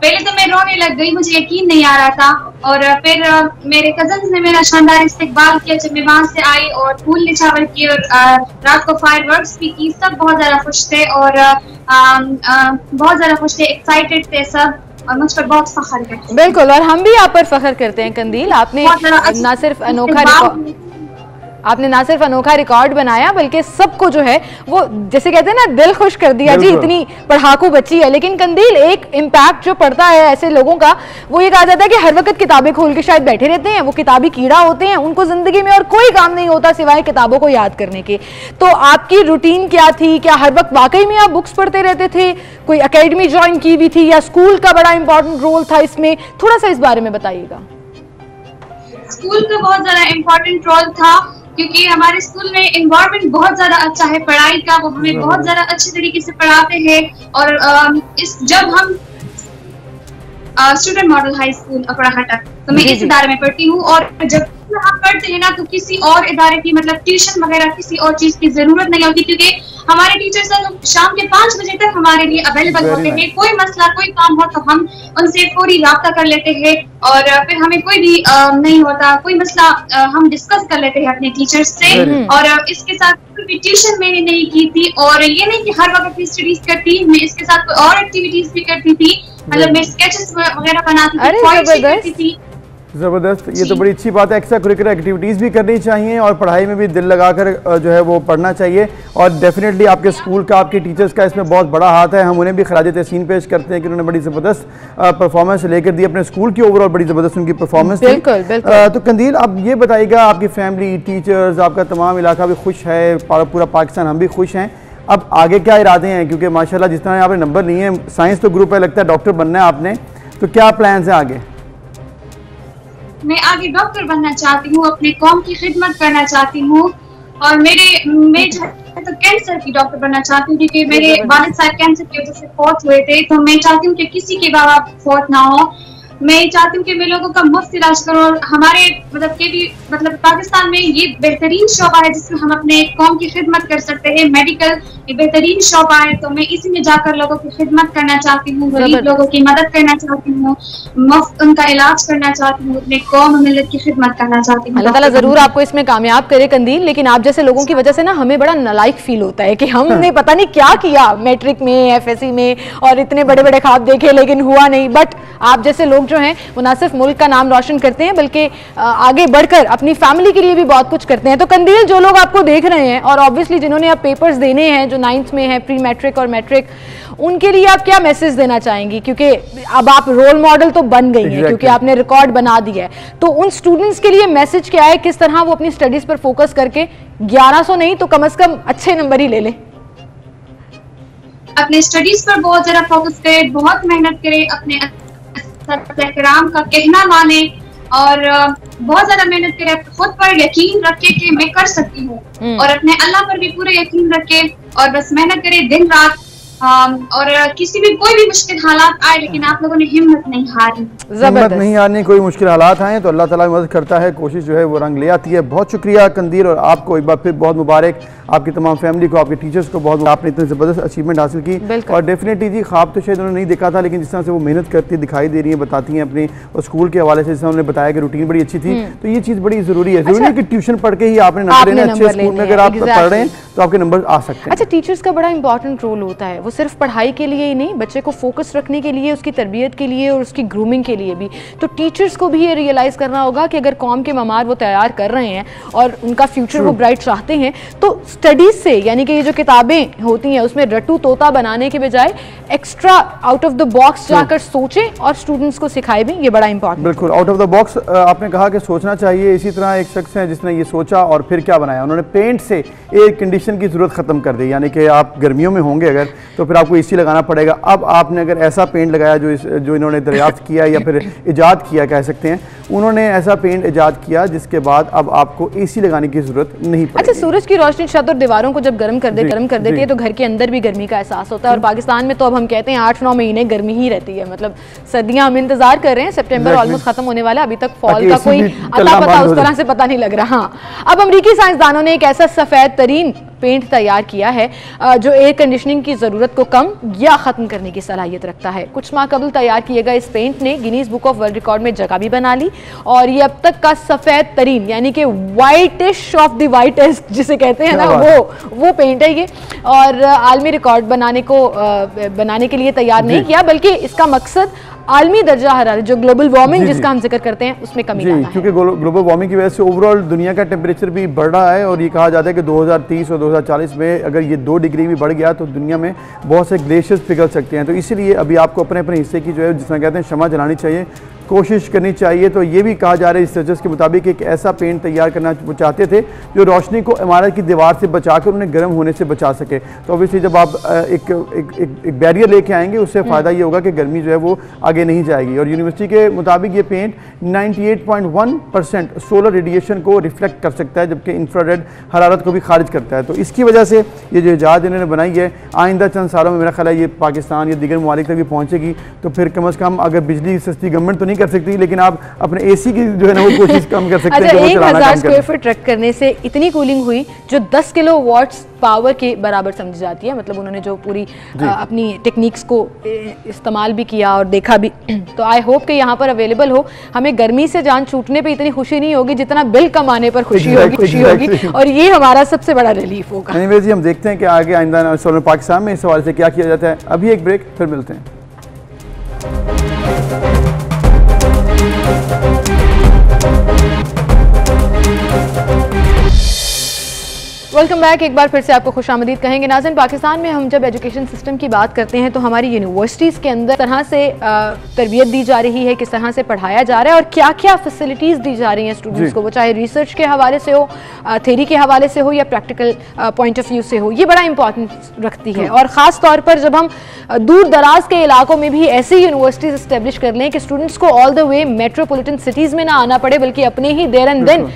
पहले तो मैं रोने लग गई, मुझे यकीन नहीं आ रहा था, और फिर मेरे कजन्स ने मेरा शानदार इस्तकबाल किया जब मैं वहां से आई, और फूल निछावर किए और रात को फायरवर्क्स भी की। सब बहुत ज्यादा खुश थे और बहुत ज्यादा खुश थे, एक्साइटेड थे सब, और मुझ पर बहुत फख्र करते। बिल्कुल, और हम भी आप पर फख्र करते हैं कंदील। आपने ना सिर्फ अनोखा रिकॉर्ड बनाया, बल्कि सबको जो है वो जैसे कहते हैं ना दिल खुश कर दिया जी, इतनी पढ़ाकू बच्ची है। लेकिन कंदील, एक इम्पैक्ट जो पड़ता है ऐसे लोगों का, वो ये कहा जाता है कि हर वक्त किताबें खोल के शायद बैठे रहते हैं, वो किताबी कीड़ा होते हैं, उनको जिंदगी में और कोई काम नहीं होता सिवाय किताबों को याद करने के। तो आपकी रूटीन क्या थी? क्या हर वक्त वाकई में आप बुक्स पढ़ते रहते थे? कोई अकेडमी ज्वाइन की हुई थी या स्कूल का बड़ा इंपॉर्टेंट रोल था इसमें? थोड़ा सा इस बारे में बताइएगा। स्कूल का बहुत ज्यादा इम्पोर्टेंट रोल था, क्योंकि हमारे स्कूल में एनवायरनमेंट बहुत ज्यादा अच्छा है पढ़ाई का, वो हमें बहुत ज्यादा अच्छे तरीके से पढ़ाते हैं। और जब हम student model high school Akora Khattak, तो मैं इस इदारे में पढ़ती हूँ, और जब हम पढ़ते हैं ना तो किसी और इदारे की मतलब ट्यूशन वगैरह किसी और चीज की जरूरत नहीं होती, क्योंकि हमारे टीचर्स शाम के 5 बजे तक हमारे लिए अवेलेबल होते हैं। कोई मसला कोई काम हो तो हम उनसे फौरी राब्ता कर लेते हैं, और फिर हमें कोई भी नहीं होता, कोई मसला हम डिस्कस कर लेते हैं अपने टीचर्स से। और इसके साथ कोई ट्यूशन मैंने नहीं की थी, और ये नहीं कि हर वक्त स्टडीज करती, मैं इसके साथ कोई और एक्टिविटीज भी करती थी, मतलब मैं स्केचेस वगैरह बनाती थी। ज़बरदस्त, ये तो बड़ी अच्छी बात है। एक्स्ट्रा करिकुलर एक्टिविटीज़ भी करनी चाहिए और पढ़ाई में भी दिल लगाकर जो है वो पढ़ना चाहिए, और डेफिनेटली आपके स्कूल का, आपके टीचर्स का इसमें बहुत बड़ा हाथ है। हम उन्हें भी खराज तहसीन पेश करते हैं कि उन्होंने बड़ी ज़बरदस्त परफॉर्मेंस लेकर दी, अपने स्कूल की ओवरऑल बड़ी ज़बरदस्त उनकी परफॉर्मेंस थी। तो कंदील, अब ये बताइएगा, आपकी फैमिली, टीचर्स, आपका तमाम इलाका भी खुश है, पूरा पाकिस्तान, हम भी खुश हैं। अब आगे क्या इरादे हैं? क्योंकि माशाल्लाह जिस तरह आपने नंबर लिए हैं, साइंस तो ग्रुप है, लगता है डॉक्टर बनना है आपने, तो क्या प्लान्स हैं आगे? मैं आगे डॉक्टर बनना चाहती हूँ, अपनी कौम की खिदमत करना चाहती हूँ, और मैं जो है तो कैंसर की डॉक्टर बनना चाहती हूँ, क्योंकि मेरे वालिद साहब कैंसर की वजह से फौत हुए थे। तो मैं चाहती हूँ कि किसी के बाबा फौत ना हो। मैं चाहती हूँ कि मैं लोगों का मुफ्त इलाज करूँ, और हमारे मतलब पाकिस्तान में ये बेहतरीन शोबा है जिसमें हम अपने कौम की खिदमत कर सकते हैं। मेडिकल ये बेहतरीन शोबा है, तो मैं इसी में जाकर लोगों की खिदमत करना चाहती हूँ, गरीब लोगों की मदद करना चाहती हूँ, मुफ्त उनका इलाज करना चाहती हूँ, अपने कौम मिल्लत की खिदमत करना चाहती हूँ। अल्लाह ताला जरूर आपको इसमें कामयाब करे कंदील। लेकिन आप जैसे लोगों की वजह से ना हमें बड़ा नालायक फील होता है कि हमने पता नहीं क्या किया मैट्रिक में, FSC में, और इतने बड़े बड़े ख्वाब देखे लेकिन हुआ नहीं। बट आप जैसे लोग जो हैं वो ना सिर्फ मुल्क का नाम रोशन करते हैं, बल्कि आगे बढ़कर अपनी फैमिली के लिए भी बहुत कुछ करते हैं। तो कंदील, जो लोग आपको देख रहे हैं और ऑब्वियसली जिन्होंने अब पेपर्स देने हैं, जो 9th में है, प्री मैट्रिक और मैट्रिक, उनके लिए आप क्या मैसेज देना चाहेंगी? क्योंकि अब आप रोल मॉडल तो बन गई हैं, क्योंकि आपने रिकॉर्ड बना दिया है। तो उन स्टूडेंट्स के लिए मैसेज क्या है? किस तरह वो अपनी स्टडीज पर फोकस करके 1100 नहीं तो कम से कम अच्छे नंबर ही ले लें? अपने स्टडीज पर बहुत ज्यादा फोकस करे, बहुत मेहनत करे, अपने इस्तेहकाम का कहना माने और बहुत ज्यादा मेहनत करे, खुद पर यकीन रखे कि मैं कर सकती हूँ और अपने अल्लाह पर भी पूरा यकीन रखे और बस मेहनत करे दिन रात। और किसी भी कोई भी मुश्किल हालात आए लेकिन आप लोगों ने हिम्मत नहीं हारनी, हिम्मत नहीं हारनी। कोई मुश्किल हालात आए तो अल्लाह ताला मदद करता है, कोशिश जो है वो रंग ले आती है। बहुत शुक्रिया कंदील, और आपको एक बार फिर बहुत मुबारक, आपकी तमाम फैमिली को, आपके टीचर्स को बहुत, आपने इतनी ज़बरदस्त अचीवमेंट हासिल की। और डेफिनेटली जी ख्वाब तो शायद उन्होंने नहीं देखा था, लेकिन जिस तरह से वो मेहनत करती दिखाई दे रही है, बताती हैं अपने स्कूल के हवाले से, जिस उन्होंने बताया कि रूटीन बड़ी अच्छी थी, तो ये चीज़ बड़ी ज़रूरी है। जरूरी है कि ट्यूशन पढ़ के ही आपने नंबर लेने, अच्छे स्कूल में अगर आप पढ़ रहे हैं तो आपके नंबर आ सकते हैं। अच्छा, टीचर्स का बड़ा इंपॉर्टेंट रोल होता है, वो सिर्फ पढ़ाई के लिए ही नहीं, बच्चे को फोकस रखने के लिए, उसकी तरबियत के लिए और उसकी ग्रूमिंग के लिए भी। तो टीचर्स को भी ये रियलाइज करना होगा कि अगर कौम के ममार वो तैयार कर रहे हैं और उनका फ्यूचर वो ब्राइट चाहते हैं, तो स्टडीज से, यानी कि ये जो किताबें होती हैं उसमें रट्टू तोता बनाने के बजाय extra out of the box जाकर सोचें और स्टूडेंट्स को सिखाए भी, ये बड़ा इंपॉर्टेंट। बिल्कुल आउट ऑफ द बॉक्स आपने कहा कि सोचना चाहिए। इसी तरह एक शख्स है जिसने ये सोचा और फिर क्या बनाया, उन्होंने पेंट से एयर कंडीशन की जरूरत खत्म कर दी। यानी कि आप गर्मियों में होंगे अगर, तो फिर आपको एसी लगाना पड़ेगा। अब आपने अगर ऐसा पेंट लगाया जो इन्होंने दरियाफ्त किया या फिर इजाद किया कह सकते हैं, उन्होंने ऐसा पेंट इजाद किया जिसके बाद अब आपको एसी लगाने की जरूरत नहीं पड़ेगी। अच्छा, सूरज की रोशनी छत और दीवारों को जब गर्म कर देती है तो घर के अंदर भी गर्मी का एहसास होता है। और पाकिस्तान में तो अब हम कहते हैं 8-9 महीने गर्मी ही रहती है, मतलब सर्दियां हम इंतजार कर रहे हैं, सितंबर ऑलमोस्ट खत्म होने वाला है, अभी तक फॉल का कोई अता पता उस तरह से पता नहीं लग रहा। अब अमेरिकी साइंसदानों ने एक ऐसा सफेद तरीन पेंट तैयार किया है जो एयर कंडीशनिंग की ज़रूरत को कम या ख़त्म करने की सलाहियत रखता है। कुछ माह कबल तैयार किए गए इस पेंट ने Guinness book of world record में जगह भी बना ली और ये अब तक का सफ़ेद तरीन, यानी कि वाइटिश ऑफ द वाइटेस्ट जिसे कहते हैं ना, वो पेंट है ये। और आलमी रिकॉर्ड बनाने के लिए तैयार नहीं किया, बल्कि इसका मकसद आलमी दर्जा हरारत, जो ग्लोबल वार्मिंग जिसका हम जिक्र करते हैं, उसमें कमी लाना है। क्योंकि ग्लोबल वार्मिंग की वजह से ओवरऑल दुनिया का टेम्परेचर भी बढ़ रहा है और ये कहा जाता है कि 2030 और 2040 में अगर ये 2 डिग्री भी बढ़ गया तो दुनिया में बहुत से ग्लेशियर्स पिघल सकते हैं। तो इसीलिए अभी आपको अपने अपने हिस्से की जो है, जिसमें कहते हैं, क्षमा जलानी चाहिए, कोशिश करनी चाहिए। तो ये भी कहा जा रहा है रिसर्चर्स के मुताबिक एक ऐसा पेंट तैयार करना वो चाहते थे जो रोशनी को इमारत की दीवार से बचाकर उन्हें गर्म होने से बचा सके। तो ऑब्वियसली जब आप एक बैरियर लेके आएंगे उससे फ़ायदा ये होगा कि गर्मी जो है वो आगे नहीं जाएगी। और यूनिवर्सिटी के मुताबिक ये पेंट 98.1% सोलर रेडिएशन को रिफ्लेक्ट कर सकता है, जबकि इंफ्रारेड हरारत को भी खारिज करता है। तो इसकी वजह से ये जो इजाद इन्होंने बनाई है, आइंदा चंद सालों में मेरा ख्याल है ये पाकिस्तान या दीगर ममालिक तक भी पहुँचेगी। तो फिर कम अज़ कम, अगर बिजली सस्ती गवर्नमेंट तो नहीं कर सकती, लेकिन आप अपने एसी की जो है ना वो कोशिश कम कर सकते हैं। 1000 स्क्वायर फीट रख करने से इतनी कूलिंग हुई जो 10 किलो वाट्स पावर के बराबर समझी जाती है। मतलब उन्होंने जो पूरी अपनी टेक्निक्स को इस्तेमाल भी किया और देखा भी। तो आई होप कि यहाँ पर अवेलेबल हो। हमें गर्मी से जान छूटने पे इतनी खुशी नहीं होगी जितना बिल कमाने पर खुशी होगी और ये हमारा सबसे बड़ा रिलीफ होगा। एनीवेज जी, हम देखते हैं कि आगे आइंदा सोलर पाकिस्तान में इस हवाले से क्या किया जाता है। अभी एक ब्रेक, फिर मिलते हैं। Welcome back. एक बार फिर से आपको खुशामदीद कहेंगे। नाज़रीन, पाकिस्तान में हम जब एजुकेशन सिस्टम की बात करते हैं तो हमारी यूनिवर्सिटीज़ के अंदर तरह से तरबियत दी जा रही है, किस तरह से पढ़ाया जा रहा है और क्या क्या फैसिलिटीज़ दी जा रही हैं स्टूडेंट्स को, वो चाहे रिसर्च के हवाले से हो, थ्योरी के हवाले से हो या प्रैक्टिकल पॉइंट ऑफ व्यू से हो, ये बड़ा इंपॉर्टेंट रखती है। और ख़ास तौर पर जब हम दूर दराज के इलाकों में भी ऐसी यूनिवर्सिटीज़ इस्टेब्लिश कर लें कि स्टूडेंट्स को all the way metropolitan cities में ना आना पड़े, बल्कि अपने ही देर एंड देन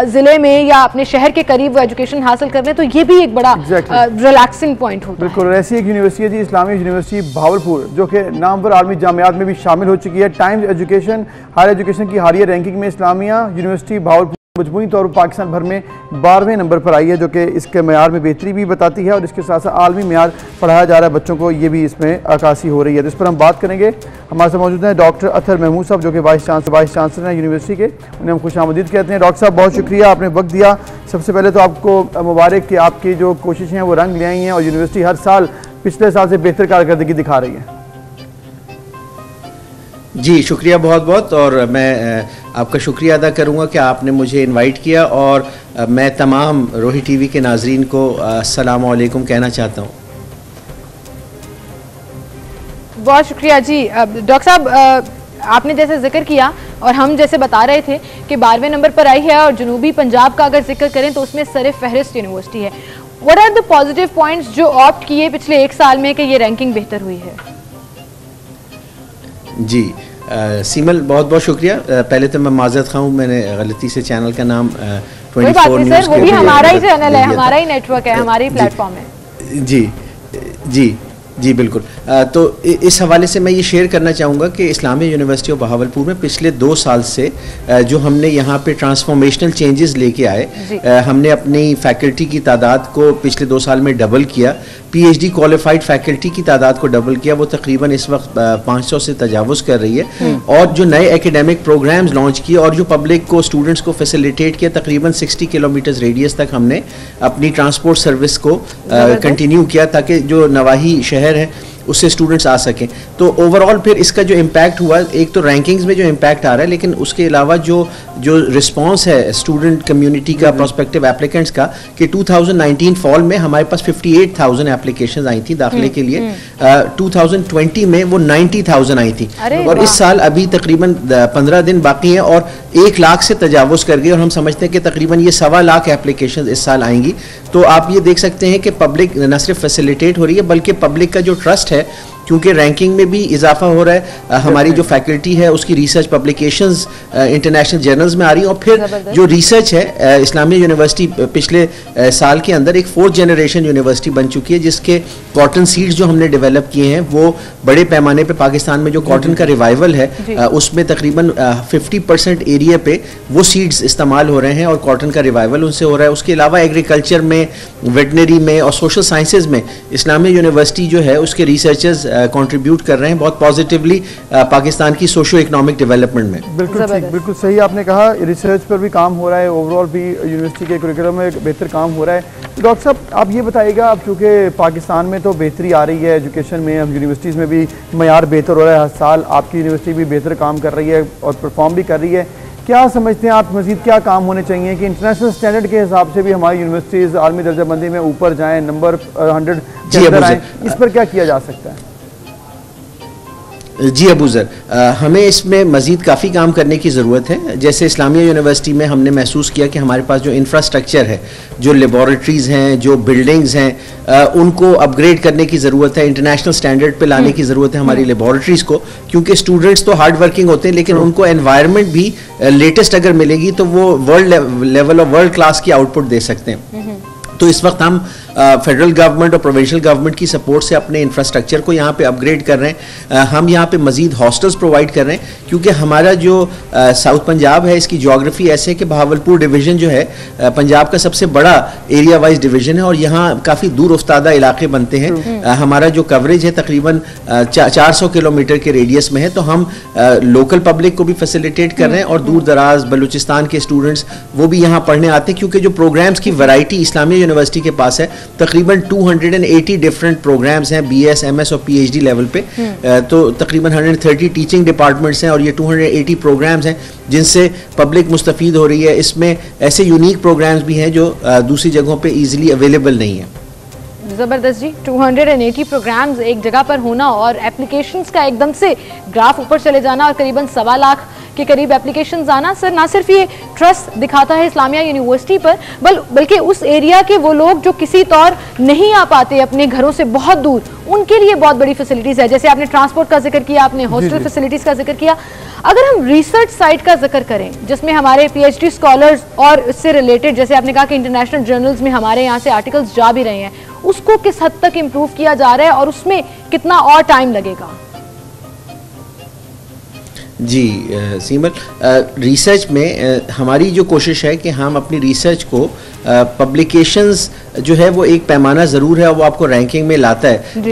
ज़िले में या अपने शहर के करीब वो एजुकेशन हासिल कर लें, तो ये भी एक बड़ा रिलैक्सिंग पॉइंट होता है। बिल्कुल। ऐसी एक यूनिवर्सिटी है जी, इस्लामिक यूनिवर्सिटी भावलपुर, जो कि नामवर आलमी जामियात में भी शामिल हो चुकी है। टाइम्स एजुकेशन हायर एजुकेशन की हालिया रैंकिंग में इस्लामिया यूनिवर्सिटी भावलपुर मजमूई तौर पर पाकिस्तान भर में 12वें नंबर पर आई है, जो कि इसके मैार में बेहतरी भी बताती है और इसके साथ साथ आलमी मैार पढ़ाया जा रहा है बच्चों को, ये भी इसमें अक्कासी हो रही है। तो इस पर हम बात करेंगे। हमारे साथ मौजूद हैं डॉक्टर अतहर महमूद साहब, जो कि वाइस चांसलर हैं यूनिवर्सिटी के। उन्हें हम खुशामदीद कहते हैं। डॉक्टर साहब, बहुत शुक्रिया, आपने वक्त दिया। सबसे पहले तो आपको मुबारक कि आपकी जो कोशिशें हैं वो रंग ले आई हैं और यूनिवर्सिटी हर साल पिछले साल से बेहतर कारकर्दगी दिखा रही है। जी शुक्रिया बहुत बहुत। और मैं आपका शुक्रिया अदा करूँगा कि आपने मुझे इनवाइट किया और मैं तमाम रोही टीवी के नाजरीन को अस्सलाम वालेकुम कहना चाहता हूँ। बहुत शुक्रिया जी। डॉक्टर साहब, आपने जैसे जिक्र किया और हम जैसे बता रहे थे कि 12वें नंबर पर आई है और जनूबी पंजाब का अगर जिक्र करें तो उसमें सरे फहरिस्त यूनिवर्सिटी है। What are the positive points जो ऑप्ट किए पिछले 1 साल में कि ये रैंकिंग बेहतर हुई है? जी सीमल, बहुत बहुत शुक्रिया। पहले तो मैं माजरत खाऊं, मैंने गलती से चैनल का नाम 24 न्यूज़, वो भी हमारा ही चैनल है, हमारा ही नेटवर्क है, हमारा ही प्लेटफॉर्म है। जी जी जी बिल्कुल। तो इस हवाले से मैं ये शेयर करना चाहूँगा कि इस्लामिया यूनिवर्सिटी ऑफ बहावलपुर में पिछले 2 साल से जो हमने यहाँ पे ट्रांसफॉर्मेशनल चेंजेस लेके आए, हमने अपनी फैकल्टी की तादाद को पिछले 2 साल में डबल किया, पीएचडी क्वालिफाइड फैकल्टी की तादाद को डबल किया, वो तकरीबन इस वक्त 500 से तजावुज़ कर रही है, और जो नए एकेडमिक प्रोग्राम्स लॉन्च किए और जो पब्लिक को, स्टूडेंट्स को फैसिलिटेट किया, तकरीबन 60 किलोमीटर रेडियस तक हमने अपनी ट्रांसपोर्ट सर्विस को कंटिन्यू किया ताकि जो नवाही शहर है उससे स्टूडेंट्स आ सकें। तो ओवरऑल फिर इसका जो इम्पैक्ट हुआ, एक तो रैंकिंग्स में जो इम्पैक्ट आ रहा है, लेकिन उसके अलावा जो रिस्पांस है स्टूडेंट कम्युनिटी का, प्रोस्पेक्टिव एप्लीकेंट्स का, कि 2019 फॉल में हमारे पास 58,000 एप्लीकेशंस आई थी दाखिले के लिए, 2020 में वो 90,000 आई थी, और इस साल अभी तकरीबन 15 दिन बाकी हैं और 1 लाख से तजावुज़ कर गई, और हम समझते हैं कि तकरीबन ये 1.25 लाख एप्लीकेशन इस साल आएंगी। तो आप ये देख सकते हैं कि पब्लिक न सिर्फ फैसिलिटेट हो रही है, बल्कि पब्लिक का जो ट्रस्ट है, क्योंकि रैंकिंग में भी इजाफा हो रहा है, हमारी जो फैकल्टी है उसकी रिसर्च पब्लिकेशंस इंटरनेशनल जर्नल्स में आ रही हैं, और फिर जो रिसर्च है, इस्लामिया यूनिवर्सिटी पिछले साल के अंदर एक 4th जनरेशन यूनिवर्सिटी बन चुकी है, जिसके कॉटन सीड्स जो हमने डेवलप किए हैं वो बड़े पैमाने पे पाकिस्तान में जो कॉटन का रिवाइवल है उसमें तकरीबन 50% एरिया पे वो सीड्स इस्तेमाल हो रहे हैं और कॉटन का रिवाइवल उनसे हो रहा है। उसके अलावा एग्रीकल्चर में, वेटनरी में और सोशल साइंसेज में इस्लामिया यूनिवर्सिटी जो है उसके रिसर्चर्स कंट्रीब्यूट कर रहे हैं बहुत पॉजिटिवली पाकिस्तान की सोशो इकोनॉमिक डेवलपमेंट में। बिल्कुल ठीक, बिल्कुल सही आपने कहा, रिसर्च पर भी काम हो रहा है, ओवरऑल भी यूनिवर्सिटी के करिकुलम में बेहतर काम हो रहा है। तो डॉक्टर साहब आप ये बताइएगा, अब चूँकि पाकिस्तान में तो बेहतरी आ रही है एजुकेशन में, अब यूनिवर्सिटीज़ में भी मयार बेहतर हो रहा है, हर साल आपकी यूनिवर्सिटी भी बेहतर काम कर रही है और परफॉर्म भी कर रही है, क्या समझते हैं आप मज़ीद क्या काम होने चाहिए कि इंटरनेशनल स्टैंडर्ड के हिसाब से भी हमारी यूनिवर्सिटीज़ आलमी दर्जाबंदी में ऊपर जाएँ, नंबर 100 के अंदर आएँ, इस पर क्या किया जा सकता है? जी अबूज़र, हमें इसमें मज़ीद काफ़ी काम करने की ज़रूरत है। जैसे इस्लामिया यूनिवर्सिटी में हमने महसूस किया कि हमारे पास जो इंफ्रास्ट्रक्चर है, जो लेबॉरेटरीज़ हैं, जो बिल्डिंग्स हैं, उनको अपग्रेड करने की ज़रूरत है, इंटरनेशनल स्टैंडर्ड पे लाने की ज़रूरत है हमारी लेबॉरेटरीज़ को, क्योंकि स्टूडेंट्स तो हार्ड वर्किंग होते हैं लेकिन उनको एनवायरनमेंट भी लेटेस्ट अगर मिलेगी तो वो वर्ल्ड लेवल और वर्ल्ड क्लास की आउटपुट दे सकते हैं। तो इस वक्त हम फेडरल गवर्नमेंट और प्रोविंशियल गवर्नमेंट की सपोर्ट से अपने इंफ्रास्ट्रक्चर को यहाँ पे अपग्रेड कर रहे हैं। हम यहाँ पे मज़ीद हॉस्टल्स प्रोवाइड कर रहे हैं, क्योंकि हमारा जो साउथ पंजाब है इसकी ज्योग्राफी ऐसे है कि बहावलपुर डिवीज़न जो है पंजाब का सबसे बड़ा एरिया वाइज डिवीज़न है और यहाँ काफ़ी दूर उफ्तादा इलाके बनते हैं। हमारा जो कवरेज है तकरीबन 400 किलोमीटर के रेडियस में है, तो हम लोकल पब्लिक को भी फैसिलिटेट कर रहे हैं और दूर दराज बलूचिस्तान के स्टूडेंट्स वो भी यहाँ पढ़ने आते हैं, क्योंकि जो प्रोग्राम्स की वैरायटी इस्लामिया यूनिवर्सिटी के पास है, तकरीबन 280 डिफरेंट प्रोग्राम्स हैं BS, MS और PhD लेवल पे। तो तकरीबन 130 टीचिंग डिपार्टमेंट्स हैं और ये 280 प्रोग्राम्स हैं जिनसे पब्लिक मुस्तफ़ीद हो रही है। इसमें ऐसे यूनिक प्रोग्राम्स भी हैं जो दूसरी जगहों पे इजीली अवेलेबल नहीं है। ज़बरदस्त जी, 280 प्रोग्राम्स एक जगह पर होना और एप्लीकेशंस का एकदम से ग्राफ ऊपर चले जाना और करीबन 1.25 लाख के करीब एप्लीकेशंस आना, सर ना सिर्फ ये ट्रस्ट दिखाता है इस्लामिया यूनिवर्सिटी पर, बल्कि उस एरिया के वो लोग जो किसी तौर नहीं आ पाते अपने घरों से बहुत दूर, उनके लिए बहुत बड़ी फैसिलिटीज़ है। जैसे आपने ट्रांसपोर्ट का जिक्र किया, आपने हॉस्टल फैसिलिटीज़ का जिक्र किया। अगर हम रिसर्च साइट का जिक्र करें जिसमें हमारे PhD स्कॉलर्स और इससे रिलेटेड, जैसे आपने कहा कि इंटरनेशनल जर्नल्स में हमारे यहाँ से आर्टिकल्स जा भी रहे हैं, उसको किस हद तक इम्प्रूव किया जा रहा है और उसमें कितना और टाइम लगेगा? जी सीमल, रिसर्च में हमारी जो कोशिश है कि हम अपनी रिसर्च को पब्लिकेशंस जो है वो एक पैमाना ज़रूर है, वो आपको रैंकिंग में लाता है,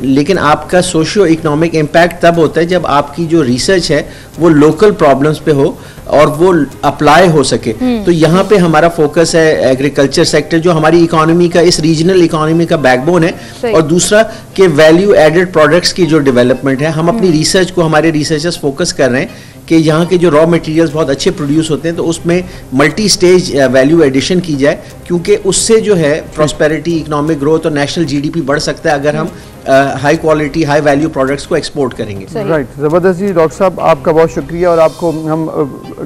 लेकिन आपका सोशियो इकोनॉमिक इम्पैक्ट तब होता है जब आपकी जो रिसर्च है वो लोकल प्रॉब्लम्स पे हो और वो अप्लाई हो सके। तो यहाँ पे हमारा फोकस है एग्रीकल्चर सेक्टर जो हमारी इकोनॉमी का, इस रीजनल इकोनॉमी का बैकबोन है, और दूसरा कि वैल्यू एडेड प्रोडक्ट्स की जो डेवलपमेंट है, हम अपनी रिसर्च को, हमारे रिसर्चर्स फोकस कर रहे हैं कि यहाँ के जो रॉ मटेरियल्स बहुत अच्छे प्रोड्यूस होते हैं तो उसमें मल्टी स्टेज वैल्यू एडिशन की जाए, क्योंकि उससे जो है प्रॉस्पेरिटी, इकोनॉमिक ग्रोथ और नेशनल GDP बढ़ सकता है अगर हम high quality high value products को एक्सपोर्ट करेंगे। राइट, ज़बरदस्त जी। डॉक्टर साहब आपका बहुत शुक्रिया और आपको हम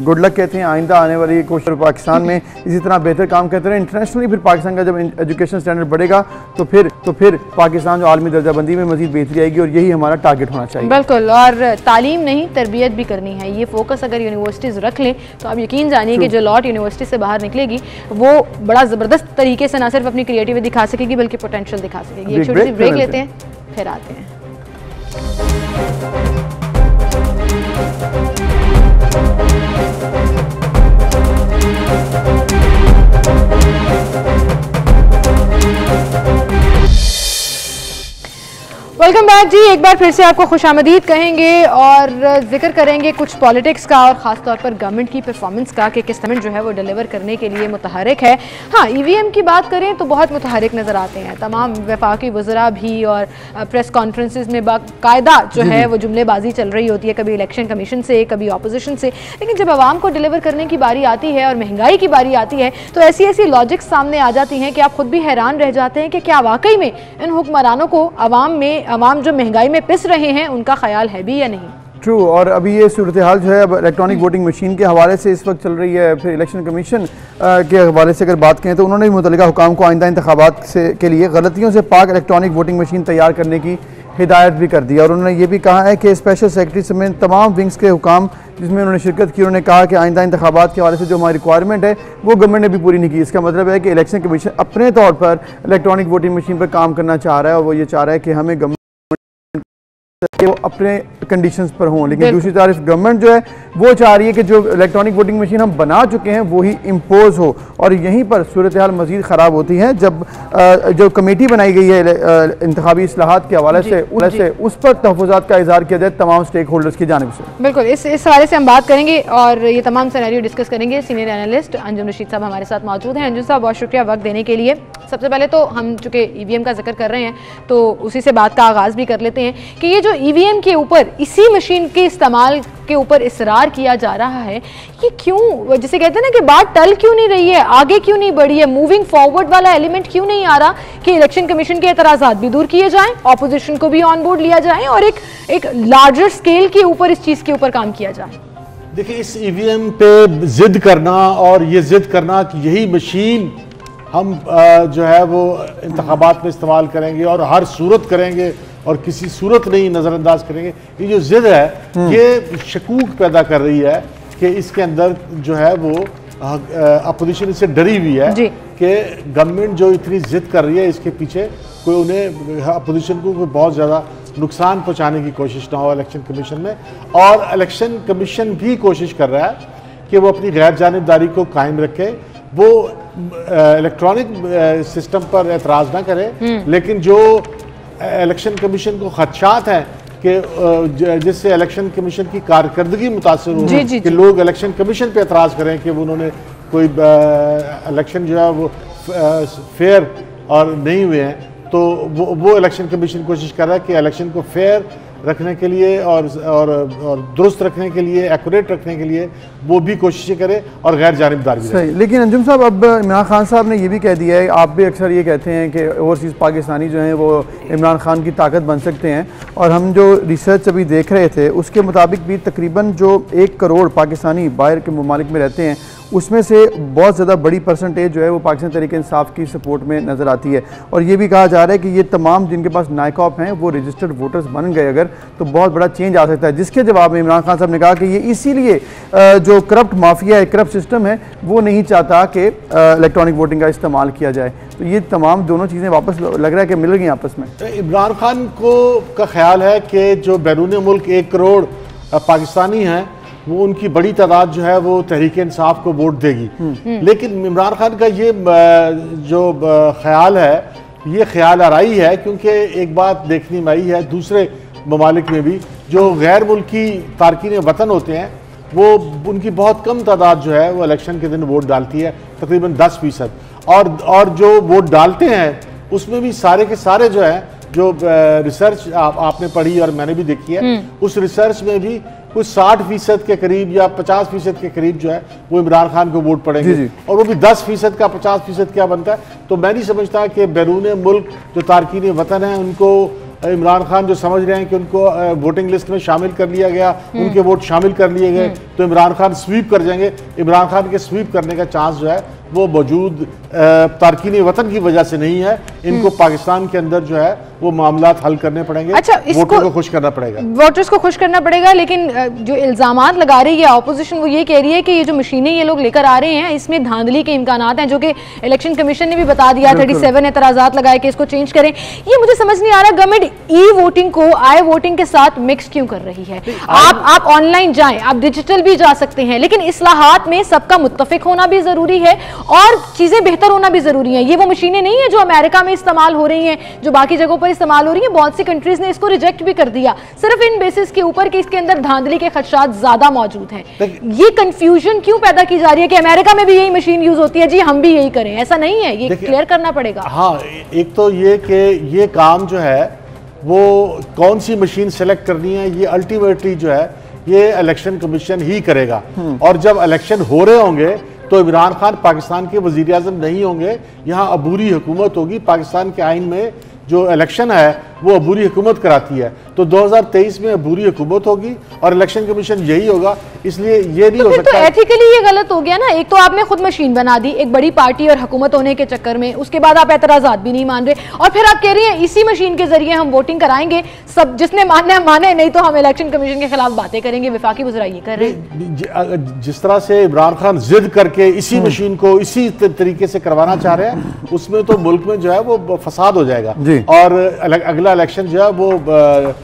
गुड लक कहते हैं। आइंदा आने वाली कोशिश पाकिस्तान में इसी तरह बेहतर काम करते रहे। इंटरनेशनली फिर पाकिस्तान का जब एजुकेशन स्टैंडर्ड बढ़ेगा तो फिर पाकिस्तान जो आलमी दर्जाबंदी में मजीद बेहतरी आएगी और यही हमारा टारगेट होना चाहिए। बिल्कुल, और तालीम नहीं तरबियत भी करनी है, ये फोकस अगर यूनिवर्सिटीज़ रख लें तो आप यकीन जानिए कि जो लॉट यूनिवर्सिटी से बाहर निकलेगी वो बड़ा ज़बरदस्त तरीके से ना सिर्फ अपनी क्रिएटिविटी दिखा सकेगी बल्कि पोटेंशियल दिखा सकेगी। एक छोटी सी ब्रेक लेते हैं, फिर आते हैं। वेलकम बैक जी, एक बार फिर से आपको खुशामदीद कहेंगे और जिक्र करेंगे कुछ पॉलिटिक्स का और ख़ास तौर पर गवर्नमेंट की परफॉर्मेंस का कि किस तरह जो है वो डिलीवर करने के लिए मुतहरिक है। हाँ, ईवीएम की बात करें तो बहुत मुतहरिक नज़र आते हैं। तमाम वफाकी वज़रा भी और प्रेस कॉन्फ्रेंसेस में बाकायदा जो है वो जुमलेबाजी चल रही होती है, कभी इलेक्शन कमीशन से कभी अपोजिशन से। लेकिन जब आवाम को डिलीवर करने की बारी आती है और महंगाई की बारी आती है तो ऐसी ऐसी लॉजिक्स सामने आ जाती हैं कि आप खुद भी हैरान रह जाते हैं कि क्या वाकई में इन हुक्मरानों को आवाम जो महंगाई में पिस रहे हैं उनका ख्याल है भी या नहीं। ट्रू, और अभी ये सूरत हाल जो है अब इलेक्ट्रॉनिक वोटिंग मशीन के हवाले से इस वक्त चल रही है। फिर इलेक्शन कमीशन के हवाले से अगर बात करें तो उन्होंने भी मुतल्लिका हुकाम को आइंदा इंतखाबात के लिए गलतियों से पाक इलेक्ट्रॉनिक वोटिंग मशीन तैयार करने की हिदायत भी कर दी। और उन्होंने ये भी कहा है कि स्पेशल सेक्रेटरी समेत तमाम विंग्स के हुकाम जिसमें उन्होंने शिरकत की, उन्होंने कहा कि आइंदा इंतखाबात के हवाले से जो हमारी रिक्वायरमेंट है वो गवर्नमेंट ने भी पूरी नहीं की। इसका मतलब है कि इलेक्शन कमीशन अपने तौर पर इलेक्ट्रॉनिक वोटिंग मशीन पर काम करना चाह रहा है और वो ये चाह रहा है कि हमें कि वो अपने कंडीशंस पर हों। लेकिन दूसरी तरफ गवर्नमेंट जो है वो चाह रही है कि जो इलेक्ट्रॉनिक वोटिंग मशीन हम बना चुके हैं वो ही इम्पोज हो, और यहीं पर सूरत हाल मजीद ख़राब होती है जब जो कमेटी बनाई गई है इंतखाबी इस्लाहात के हवाले से उस पर तहफ़्फ़ुज़ात का इज़हार किया जाए तमाम स्टेक होल्डर्स की जानिब से। बिल्कुल, इस हवाले से हम बात करेंगे और ये तमाम सिनेरियो डिस्कस करेंगे। सीनियर एनालिस्ट अंजुम रशीद साहब हमारे साथ मौजूद हैं। अंजुम साहब, बहुत शुक्रिया वक्त देने के लिए। सबसे पहले तो हम चूँकि ईवीएम का जिक्र कर रहे हैं तो उसी से बात का आगाज़ भी कर लेते हैं कि ये जो ईवीएम के ऊपर इसी मशीन के इस्तेमाल के ऊपर इसरार किया जा रहा है, ये क्यों, जिसे कहते हैं ना कि बात टल क्यों नहीं रही है, आगे क्यों नहीं बढ़ी है, मूविंग फॉरवर्ड वाला एलिमेंट क्यों नहीं आ रहा कि इलेक्शन कमीशन के एतराज़ात भी दूर किए जाएं, ऑपोजिशन को भी ऑन बोर्ड लिया जाए और एक लार्जर स्केल के ऊपर इस चीज़ के ऊपर काम किया जाए। देखिए, इस ईवीएम पे जिद करना और ये जिद करना कि यही मशीन हम जो है वो इंतखाबात में इस्तेमाल करेंगे और हर सूरत करेंगे और किसी सूरत नहीं नज़रअंदाज करेंगे, ये जो जिद है ये शकूक पैदा कर रही है कि इसके अंदर जो है वो अपोजिशन इससे डरी हुई है कि गवर्नमेंट जो इतनी जिद कर रही है इसके पीछे कोई उन्हें अपोजिशन को कोई बहुत ज़्यादा नुकसान पहुंचाने की कोशिश ना हो इलेक्शन कमीशन में। और इलेक्शन कमीशन भी कोशिश कर रहा है कि वो अपनी गैर जानिबदारी को कायम रखे, वो इलेक्ट्रॉनिक सिस्टम पर एतराज़ ना करे, लेकिन जो इलेक्शन कमीशन को खदशात हैं कि जिससे इलेक्शन कमीशन की कारकर्दगी मुतासर हो कि लोग इलेक्शन कमीशन पे एतराज़ करें कि उन्होंने कोई इलेक्शन जो है वो फेयर और नहीं हुए हैं, तो वो इलेक्शन कमीशन कोशिश कर रहा है कि इलेक्शन को फेयर रखने के लिए और दुरुस्त रखने के लिए, एक्यूरेट रखने के लिए वो भी कोशिशें करे और गैर जानिबदार भी सही। लेकिन अंजुम साहब, अब इमरान खान साहब ने ये भी कह दिया है, आप भी अक्सर ये कहते हैं कि ओवरसीज़ पाकिस्तानी जो हैं वो इमरान खान की ताकत बन सकते हैं, और हम जो रिसर्च अभी देख रहे थे उसके मुताबिक भी तकरीबन जो 1 करोड़ पाकिस्तानी बाहर के ममालिक में रहते हैं उसमें से बहुत ज़्यादा बड़ी परसेंटेज जो है वो पाकिस्तान तहरीक इंसाफ की सपोर्ट में नज़र आती है। और ये भी कहा जा रहा है कि ये तमाम जिनके पास नायकॉप हैं वो रजिस्टर्ड वोटर्स बन गए अगर, तो बहुत बड़ा चेंज आ सकता है। जिसके जवाब में इमरान खान साहब ने कहा कि ये इसीलिए जो करप्ट माफिया है, करप्ट सिस्टम है, वो नहीं चाहता कि इलेक्ट्रॉनिक वोटिंग का इस्तेमाल किया जाए। तो ये तमाम दोनों चीज़ें वापस लग रहा है कि मिल गई आपस में। इमरान खान का ख्याल है कि जो बैरून मुल्क 1 करोड़ पाकिस्तानी हैं वो उनकी बड़ी तादाद जो है वो तहरीक इंसाफ को वोट देगी। लेकिन इमरान खान का ये जो ख्याल है ये ख्याल आराई है, क्योंकि एक बात देखने में आई है दूसरे ममालिक में भी जो गैर मुल्की तारकीन वतन होते हैं वो उनकी बहुत कम तादाद जो है वो इलेक्शन के दिन वोट डालती है, तकरीबन 10%। और जो वोट डालते हैं उसमें भी सारे के सारे जो है जो रिसर्च आपने पढ़ी और मैंने भी देखी है, उस रिसर्च में भी कुछ 60% के करीब या 50% के करीब जो है वो इमरान खान को वोट पड़ेंगे, और वो भी 10% का 50% क्या बनता है। तो मैं नहीं समझता कि बैरून मुल्क जो तारकीन वतन हैं उनको इमरान खान जो समझ रहे हैं कि उनको वोटिंग लिस्ट में शामिल कर लिया गया, उनके वोट शामिल कर लिए गए तो इमरान खान स्वीप कर जाएंगे। इमरान खान के स्वीप करने का चांस जो है वो मौजूद तारकीन वतन की वजह से नहीं है। इनको पाकिस्तान के अंदर जो है वो मामलात हल करने पड़ेंगे। अच्छा, वोटर्स को खुश करना पड़ेगा, वोटर्स को खुश करना पड़ेगा। लेकिन जो इल्जामात लगा रही है ऑपोजिशन, वो ये कह रही है कि ये जो मशीनें ये लोग लेकर आ रहे हैं इसमें धांधली के इम्कानात हैं, जो कि इलेक्शन कमीशन ने भी बता दिया। 37 एतराजात लगाए कि इसको चेंज करें। ये मुझे समझ नहीं आ रहा गवर्नमेंट ई वोटिंग को आई वोटिंग के साथ मिक्स क्यों कर रही है। आप ऑनलाइन जाएं, आप डिजिटल भी जा सकते हैं, लेकिन इस्लाहात में सबका मुत्तफिक होना भी जरूरी है और चीजें बेहतर होना भी जरूरी है। ये वो मशीनें नहीं है जो अमेरिका में इस्तेमाल हो रही हैं, जो बाकी जगहों पर इस्तेमाल हो रही है। बहुत सी कंट्रीज ने इसको रिजेक्ट भी कर दिया सिर्फ इन बेसिस के ऊपर कि इसके अंदर धांधली के खदशात ज्यादा मौजूद हैं। ये कंफ्यूजन क्यों पैदा की जा रही है कि अमेरिका में भी यही मशीन यूज होती है, जी हम भी यही करें? ऐसा नहीं है, ये क्लियर करना पड़ेगा। हाँ, एक तो ये कि ये काम जो है वो कौन सी मशीन सेलेक्ट करनी है ये अल्टीमेटली जो है ये इलेक्शन कमीशन ही करेगा। और जब इलेक्शन हो रहे होंगे तो इमरान खान पाकिस्तान के वजीर आज़म नहीं होंगे, यहाँ अबूरी हुकूमत होगी। पाकिस्तान के आइन में जो इलेक्शन है वो अबूरी हुकूमत कराती है, तो 2023 में अबूरी हुकूमत होगी और इलेक्शन कमीशन यही होगा। इसलिए ये नहीं हो सकता। तो एथिकली ये गलत हो गया ना। एक तो आपने खुद मशीन बना दी एक बड़ी पार्टी और हुकूमत होने के चक्कर में, उसके बाद आप एतराजात भी नहीं मान रहे और फिर आप कह रही हैं इसी मशीन के जरिए हम वोटिंग कराएंगे। सब जिसने मानना है माने, नहीं तो हम इलेक्शन कमीशन के खिलाफ बातें करेंगे। विफाकी वज़रा ये कर रहे हैं। जिस तरह से इमरान खान जिद करके इसी मशीन को इसी तरीके से करवाना चाह रहे हैं, उसमें तो मुल्क में जो है वो फसाद हो जाएगा और अगला इलेक्शन जो है वो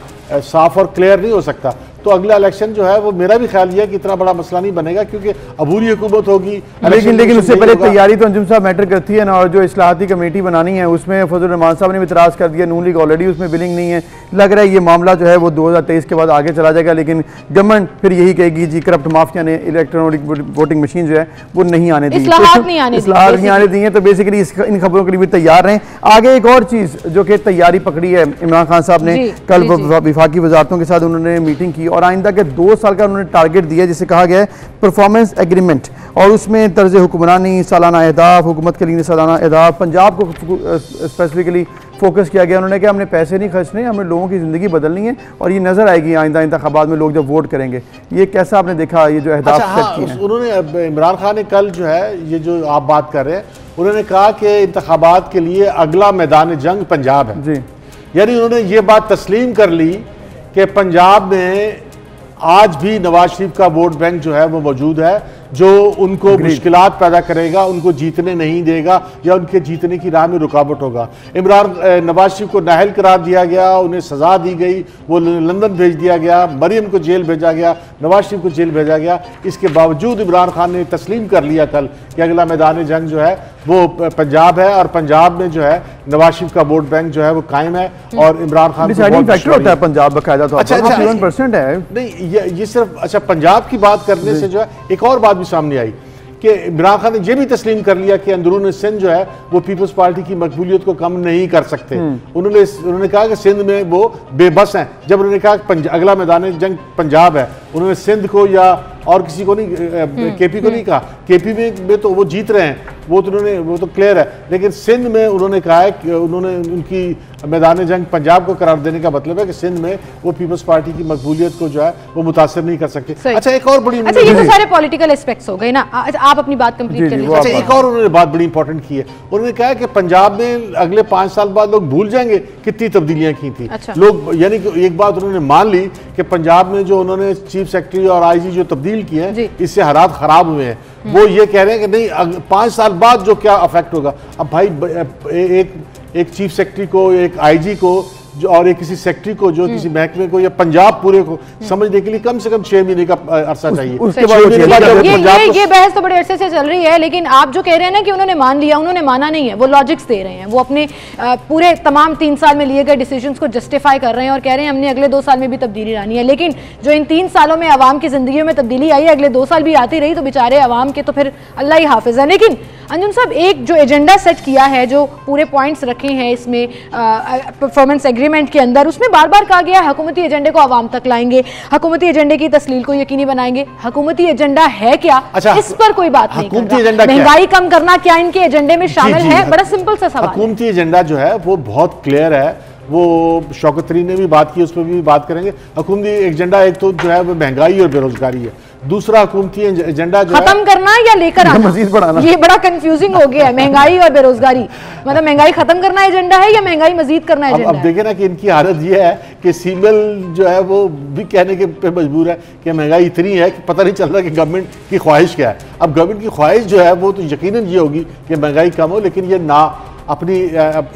साफ और क्लियर नहीं हो सकता। तो अगला इलेक्शन जो है वो मेरा भी ख्याल ये है कि इतना बड़ा मसला नहीं बनेगा क्योंकि अबूरी हुकूमत होगी। लेकिन उससे पहले तैयारी तो अंजुम साहब मैटर करती है ना। और जो इस्लाहाती कमेटी बनानी है उसमें फजल रहमान साहब ने भी इतराज़ कर दिया, नून लीग ऑलरेडी उसमें बिलिंग नहीं है। लग रहा है ये मामला जो है वो 2023 के बाद आगे चला जाएगा। लेकिन गवर्नमेंट फिर यही कहेगी जी करप्ट माफिया ने इलेक्ट्रॉनिक वोटिंग मशीन जो है वो नहीं आने दी, इस्लाहात नहीं आने दी है। तो बेसिकली इन खबरों के लिए भी तैयार रहें। आगे एक और चीज़ जो कि तैयारी पकड़ी है, इमरान खान साहब ने कल विफाकी वजारतों के साथ उन्होंने मीटिंग की और आइंदा के 2 साल का उन्होंने टारगेट दिया जिसे कहा गया है परफॉर्मेंस एग्रीमेंट। और उसमें तर्ज हुक्मरानी, सालाना अहदाफ, हुकूमत के लिए सालाना अहदाफ, पंजाब को स्पेसिफिकली फोकस किया गया। उन्होंने कहा हमने पैसे नहीं खर्चने, हमें लोगों की ज़िंदगी बदलनी है और ये नज़र आएगी आइंदा इंतखाबात में लोग जब वोट करेंगे। ये कैसा आपने देखा ये जो अहदाफ सेट किए हैं? उन्होंने इमरान खान ने कल जो है ये जो आप बात कर रहे हैं, उन्होंने कहा कि इंतखाबात के लिए अगला मैदान जंग पंजाब है जी। यानी उन्होंने ये बात तस्लीम कर ली कि पंजाब में आज भी नवाज शरीफ का वोट बैंक जो है वो मौजूद है, जो उनको मुश्किलात पैदा करेगा, उनको जीतने नहीं देगा या उनके जीतने की राह में रुकावट होगा। नवाज शरीफ को नाहल करार दिया गया, उन्हें सजा दी गई, वो लंदन भेज दिया गया, मरियम को जेल भेजा गया, नवाज शरीफ को जेल भेजा गया। इसके बावजूद इमरान खान ने तस्लीम कर लिया कल कि अगला मैदान जंग जो है वो पंजाब है और पंजाब में जो है नवाज शरीफ का वोट बैंक जो है वो कायम है और इमरान खान फैक्टर होता है पंजाब बकायदा। तो 7% है नहीं, ये सिर्फ अच्छा पंजाब की बात करने से जो है एक और बात भी सामने आई कि इमरान खान ने यह भी तस्लीम कर लिया कि अंदरून सिंध जो है वो पीपल्स पार्टी की मकबूलियत को कम नहीं कर सकते। उन्होंने कहा कि सिंध में वो बेबस हैं। जब उन्होंने कहा कि अगला मैदान जंग पंजाब है, उन्होंने सिंध को या और किसी को नहीं, केपी को नहीं कहा। केपी में तो वो जीत रहे हैं, वो तो क्लियर है। लेकिन सिंध में उन्होंने कहा है कि उन्होंने उनकी मैदान जंग पंजाब को करार देने का मतलब है कि सिंध में वो पीपल्स पार्टी की मकबूलियत को जो है वो मुतासर नहीं कर सकते। अच्छा, एक और बड़ी ये तो सारे पॉलिटिकल एस्पेक्ट्स हो गए ना। आप अपनी बात कंप्लीट करिए। अच्छा, एक और उन्होंने बात बड़ी इंपॉर्टेंट की है। उन्होंने कहा कि पंजाब में अगले 5 साल बाद लोग भूल जाएंगे कितनी तब्दीलियां की थी। अच्छा। लोग यानी कि एक बात उन्होंने मान ली कि पंजाब में जो उन्होंने चीफ सेक्रेटरी और आईजी जो तब्दील किए हैं इससे हालात खराब हुए हैं। वो ये कह रहे हैं कि नहीं 5 साल बाद जो क्या अफेक्ट होगा। अब भाई एक चीफ सेक्रेटरी को, एक आईजी को और एक किसी सेक्रेटरी को जो किसी महकमे को या पंजाब पूरे को समझने के लिए कम से कम 6 महीने का अरसा चाहिए। उसके बाद ये बहस तो बड़े अरसे से चल रही है। लेकिन आप जो कह रहे हैं ना कि उन्होंने मान लिया, उन्होंने माना नहीं है। वो लॉजिक्स दे रहे हैं, वो अपने पूरे तमाम 3 साल में लिए गए डिसीजंस को जस्टिफाई कर रहे हैं और कह रहे हैं हमने अगले 2 साल में भी तब्दीली लानी है। लेकिन जो इन 3 सालों में आवाम की जिंदगी में तब्दीली आई है, अगले 2 साल भी आती रही तो बेचारे आवाम के तो फिर अल्लाह ही हाफिज है। लेकिन अंजुम साहब, एक जो एजेंडा सेट किया है, जो पूरे पॉइंट्स रखे हैं इसमें परफॉर्मेंस एग्रीमेंट के अंदर, उसमें बार बार कहा गया है हुकूमती एजेंडे को आवाम तक लाएंगे, हुकूमती एजेंडे की तस्लील को यकीनी बनाएंगे। हुकूमती एजेंडा है क्या? अच्छा, इस पर कोई बात नहीं कर रहा। महंगाई कम करना क्या इनके एजेंडे में शामिल है? बड़ा सिंपल सा सवाल। हुकूमती एजेंडा जो है वो बहुत क्लियर है। वो शौकत तरीन ने भी बात की, उस पर भी बात करेंगे। हुकूमती एजेंडा एक तो जो है वो महंगाई और बेरोजगारी है, दूसरा हुकूमती एजेंडा जो खत्म करना या लेकर आना, मजीद बढ़ाना। ये बड़ा कंफ्यूजिंग हो गया है, महंगाई और बेरोजगारी। मतलब महंगाई खत्म करना एजेंडा है या महंगाई मजीद करना एजेंडा है? अब देखें ना कि इनकी हालत ये है कि सीमेल जो है वो भी कहने के पे मजबूर है कि महंगाई इतनी है कि पता नहीं चल रहा कि गवर्नमेंट की ख्वाहिश क्या है। अब गवर्नमेंट की ख्वाहिश जो है वो तो यकीनन ये होगी कि महंगाई कम हो, लेकिन ये ना अपनी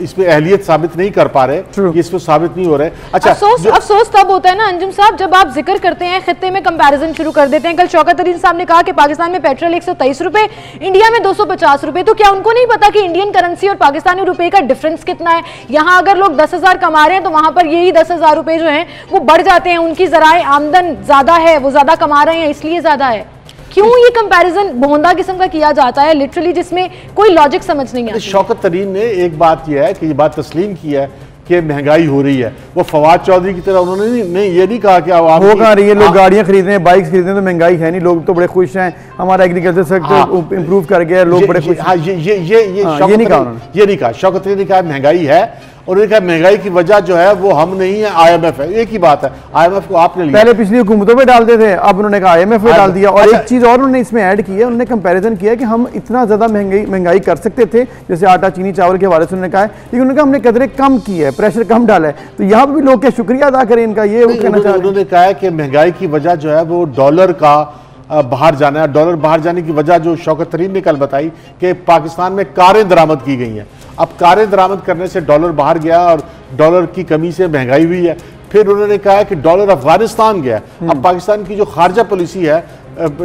इसमें अहलियत साबित नहीं कर पा रहे, इसमें साबित नहीं हो रहे। अच्छा, अफसोस तब होता है ना अंजुम साहब जब आप जिक्र करते हैं, खित्ते में कंपैरिजन शुरू कर देते हैं। कल शौकत तरीन साहब ने कहा कि पाकिस्तान में पेट्रोल 123 रुपए, इंडिया में 250 रुपए। तो क्या उनको नहीं पता कि इंडियन करेंसी और पाकिस्तानी रुपए का डिफरेंस कितना है? यहाँ अगर लोग 10,000 कमा रहे हैं तो वहां पर यही 10,000 रुपए जो है वो बढ़ जाते हैं। उनकी जराए आमदन ज्यादा है, वो ज्यादा कमा रहे हैं, इसलिए ज्यादा है। क्यों ये कंपैरिजन भोंदा किस्म का किया जाता है लिटरली, जिसमें कोई लॉजिक समझ नहीं आता? शौकत तरीन ने एक बात यह है कि ये बात तस्लीम की है कि महंगाई हो रही है। वो फवाद चौधरी की तरह उन्होंने ये नहीं कहा कि हो कहाँ रही है, लोग गाड़ियां खरीद रहे हैं, बाइक्स खरीद रहे हैं, तो महंगाई है नहीं, लोग तो बड़े खुश हैं, हमारा एग्रीकल्चर सेक्टर इंप्रूव कर गया, लोग बड़े खुश। हाँ, ये नहीं कहा शौकत तरीन ने कहा महंगाई है, और उन्होंने कहा महंगाई की वजह जो है वो हम नहीं है, IMF है। एक ही बात है, IMF को आपने लिया, पहले पिछली हुकूमतों में डालते थे, अब उन्होंने कहा IMF में डाल दिया। और एक चीज और उन्होंने इसमें ऐड की है, उन्होंने कंपैरिजन किया कि हम इतना ज्यादा महंगाई कर सकते थे, जैसे आटा चीनी चावल के हवाले से उन्होंने कहा है, लेकिन उन्होंने कहा हमने कदरें कम की है, प्रेशर कम डाला है। तो यहाँ पर भी लोग क्या शुक्रिया अदा करें इनका, ये उन्होंने कहा है कि महंगाई की वजह जो है वो डॉलर का बाहर जाना है। डॉलर बाहर जाने की वजह जो शौकत तरीन ने कल बताई कि पाकिस्तान में कारें दरामद की गई हैं। अब कारें दरामद करने से डॉलर बाहर गया और डॉलर की कमी से महंगाई हुई है। फिर उन्होंने कहा कि डॉलर अफगानिस्तान गया। अब पाकिस्तान की जो खारजा पॉलिसी है,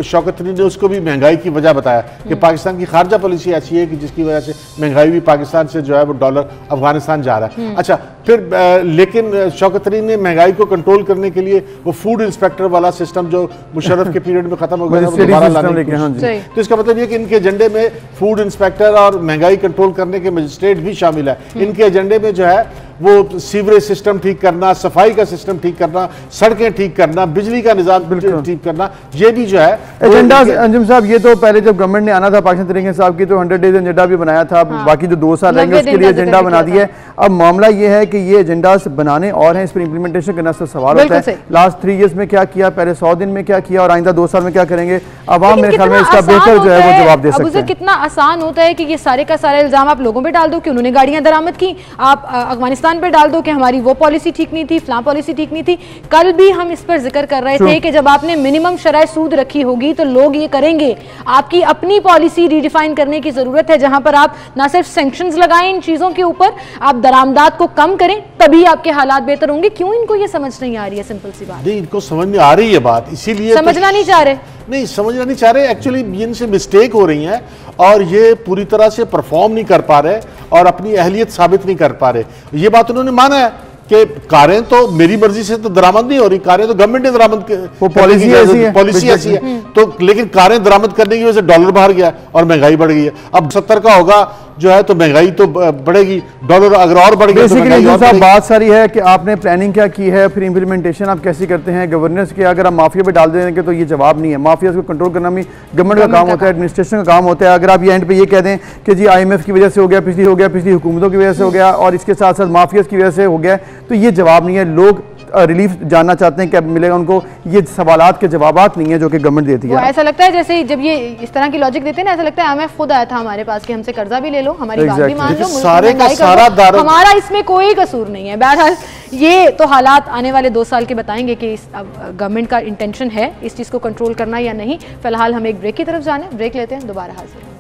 शौकत तरीन ने उसको भी महंगाई की वजह बताया कि पाकिस्तान की खारजा पॉलिसी ऐसी है कि जिसकी वजह से महंगाई भी पाकिस्तान से जो है वो डॉलर अफगानिस्तान जा रहा है। अच्छा, फिर लेकिन शौकत तरीन ने महंगाई को कंट्रोल करने के लिए वो फूड इंस्पेक्टर वाला सिस्टम जो मुशर्रफ के पीरियड में खत्म हो गया, दोबारा लाने की कोशिश। तो इसका मतलब ये कि इनके एजेंडे में फूड इंस्पेक्टर और महंगाई कंट्रोल करने के मजिस्ट्रेट भी शामिल है। इनके एजेंडे में जो है वो सीवरेज सिस्टम ठीक करना, सफाई का सिस्टम ठीक करना, सड़कें ठीक करना, बिजली का निजाम ठीक करना, ये भी जो है एजेंडा। अंजुम साहब, ये तो पहले जब गवर्नमेंट ने आना था पाकिस्तान तरीके साहब की, तो 100 डेज एजेंडा भी बनाया था। बाकी जो 2 साल रहेंगे उसके लिए एजेंडा बना दिया है। अब मामला ये है कि ये एजेंडा बनाने और हैं, इस पर इंप्लीमेंटेशन करना से सवाल होता है। लास्ट 3 ईयर्स में क्या किया, पहले 100 दिन में क्या किया, और आइंदा 2 साल में क्या करेंगे? अवाम मेरे ख्याल में इसका बेहतर जो है वो जवाब दे सकते हैं। कितना आसान होता है कि ये सारे का सारा इल्जाम आप लोगों पे डाल दो कि उन्होंने गाड़ियां दरामद की, आप अफगानिस्तान पे डाल दो कि हमारी वो पॉलिसी ठीक नहीं थी, फलां पॉलिसी ठीक नहीं थी। कल भी हम इस पर जिक्र कर रहे थे कि जब आपने मिनिमम शराय सूद रखी होगी तो लोग ये करेंगे। आपकी अपनी पॉलिसी रीडिफाइन करने की जरूरत है, जहां पर आप ना सिर्फ सैंक्शंस लगाएं इन चीजों के ऊपर, आप दरामदात को कम करें, तभी आपके हालात बेहतर होंगे। क्यों इनको ये समझ नहीं आ रही है? सिंपल सी बात नहीं, इनको समझ में आ रही है बात, इसीलिए समझना नहीं चाह रहे। नहीं समझना नहीं चाह रहे, एक्चुअली इनसे मिस्टेक हो रही है और ये पूरी तरह से परफॉर्म नहीं कर पा रहे और अपनी अहलियत साबित नहीं कर पा रहे। ये बात उन्होंने माना है कि कारें तो मेरी मर्जी से तो दरामद नहीं हो रही, कारें तो गवर्नमेंट ने दरामद, वो पॉलिसी ऐसी है। तो लेकिन कारें दरामद करने की वजह से डॉलर बाहर गया और महंगाई बढ़ गई है। अब 70 का होगा जो है तो महंगाई तो बढ़ेगी, डॉलर अगर और बढ़ गया तो महंगाई और बढ़ेगी। बात सारी है कि आपने प्लानिंग क्या की है, फिर इंप्लीमेंटेशन आप कैसे करते हैं, गवर्नेंस के अगर आप माफिया पे डाल देंगे तो ये जवाब नहीं है। माफिया को कंट्रोल करना भी गवर्नमेंट का काम होता है, एडमिनिस्ट्रेशन का काम होता है। अगर आप ये एंड पे ये कह दें कि जी IMF की वजह से हो गया, पिछली हुकूमतों की वजह से हो गया और इसके साथ साथ माफिया की वजह से हो गया, तो ये जवाब नहीं है। लोग रिलीफ जानना चाहते हैं, क्या मिलेगा उनको? ये सवालात के जवाबात नहीं है जो कि गवर्नमेंट देती है। ऐसा लगता है जैसे जब ये इस तरह की लॉजिक देते हैं ना, ऐसा लगता है IMF खुद आया था हमारे पास कि हमसे कर्जा भी ले लो, हमारी बात भी मान लो, सारे का सारा दारो, हमारा इसमें कोई कसूर नहीं है। बहरहाल ये तो हालात आने वाले 2 साल के बताएंगे कि गवर्नमेंट का इंटेंशन है इस चीज़ को कंट्रोल करना या नहीं। फिलहाल हम एक ब्रेक की तरफ जाने, ब्रेक लेते हैं, दोबारा हाजिर होंगे।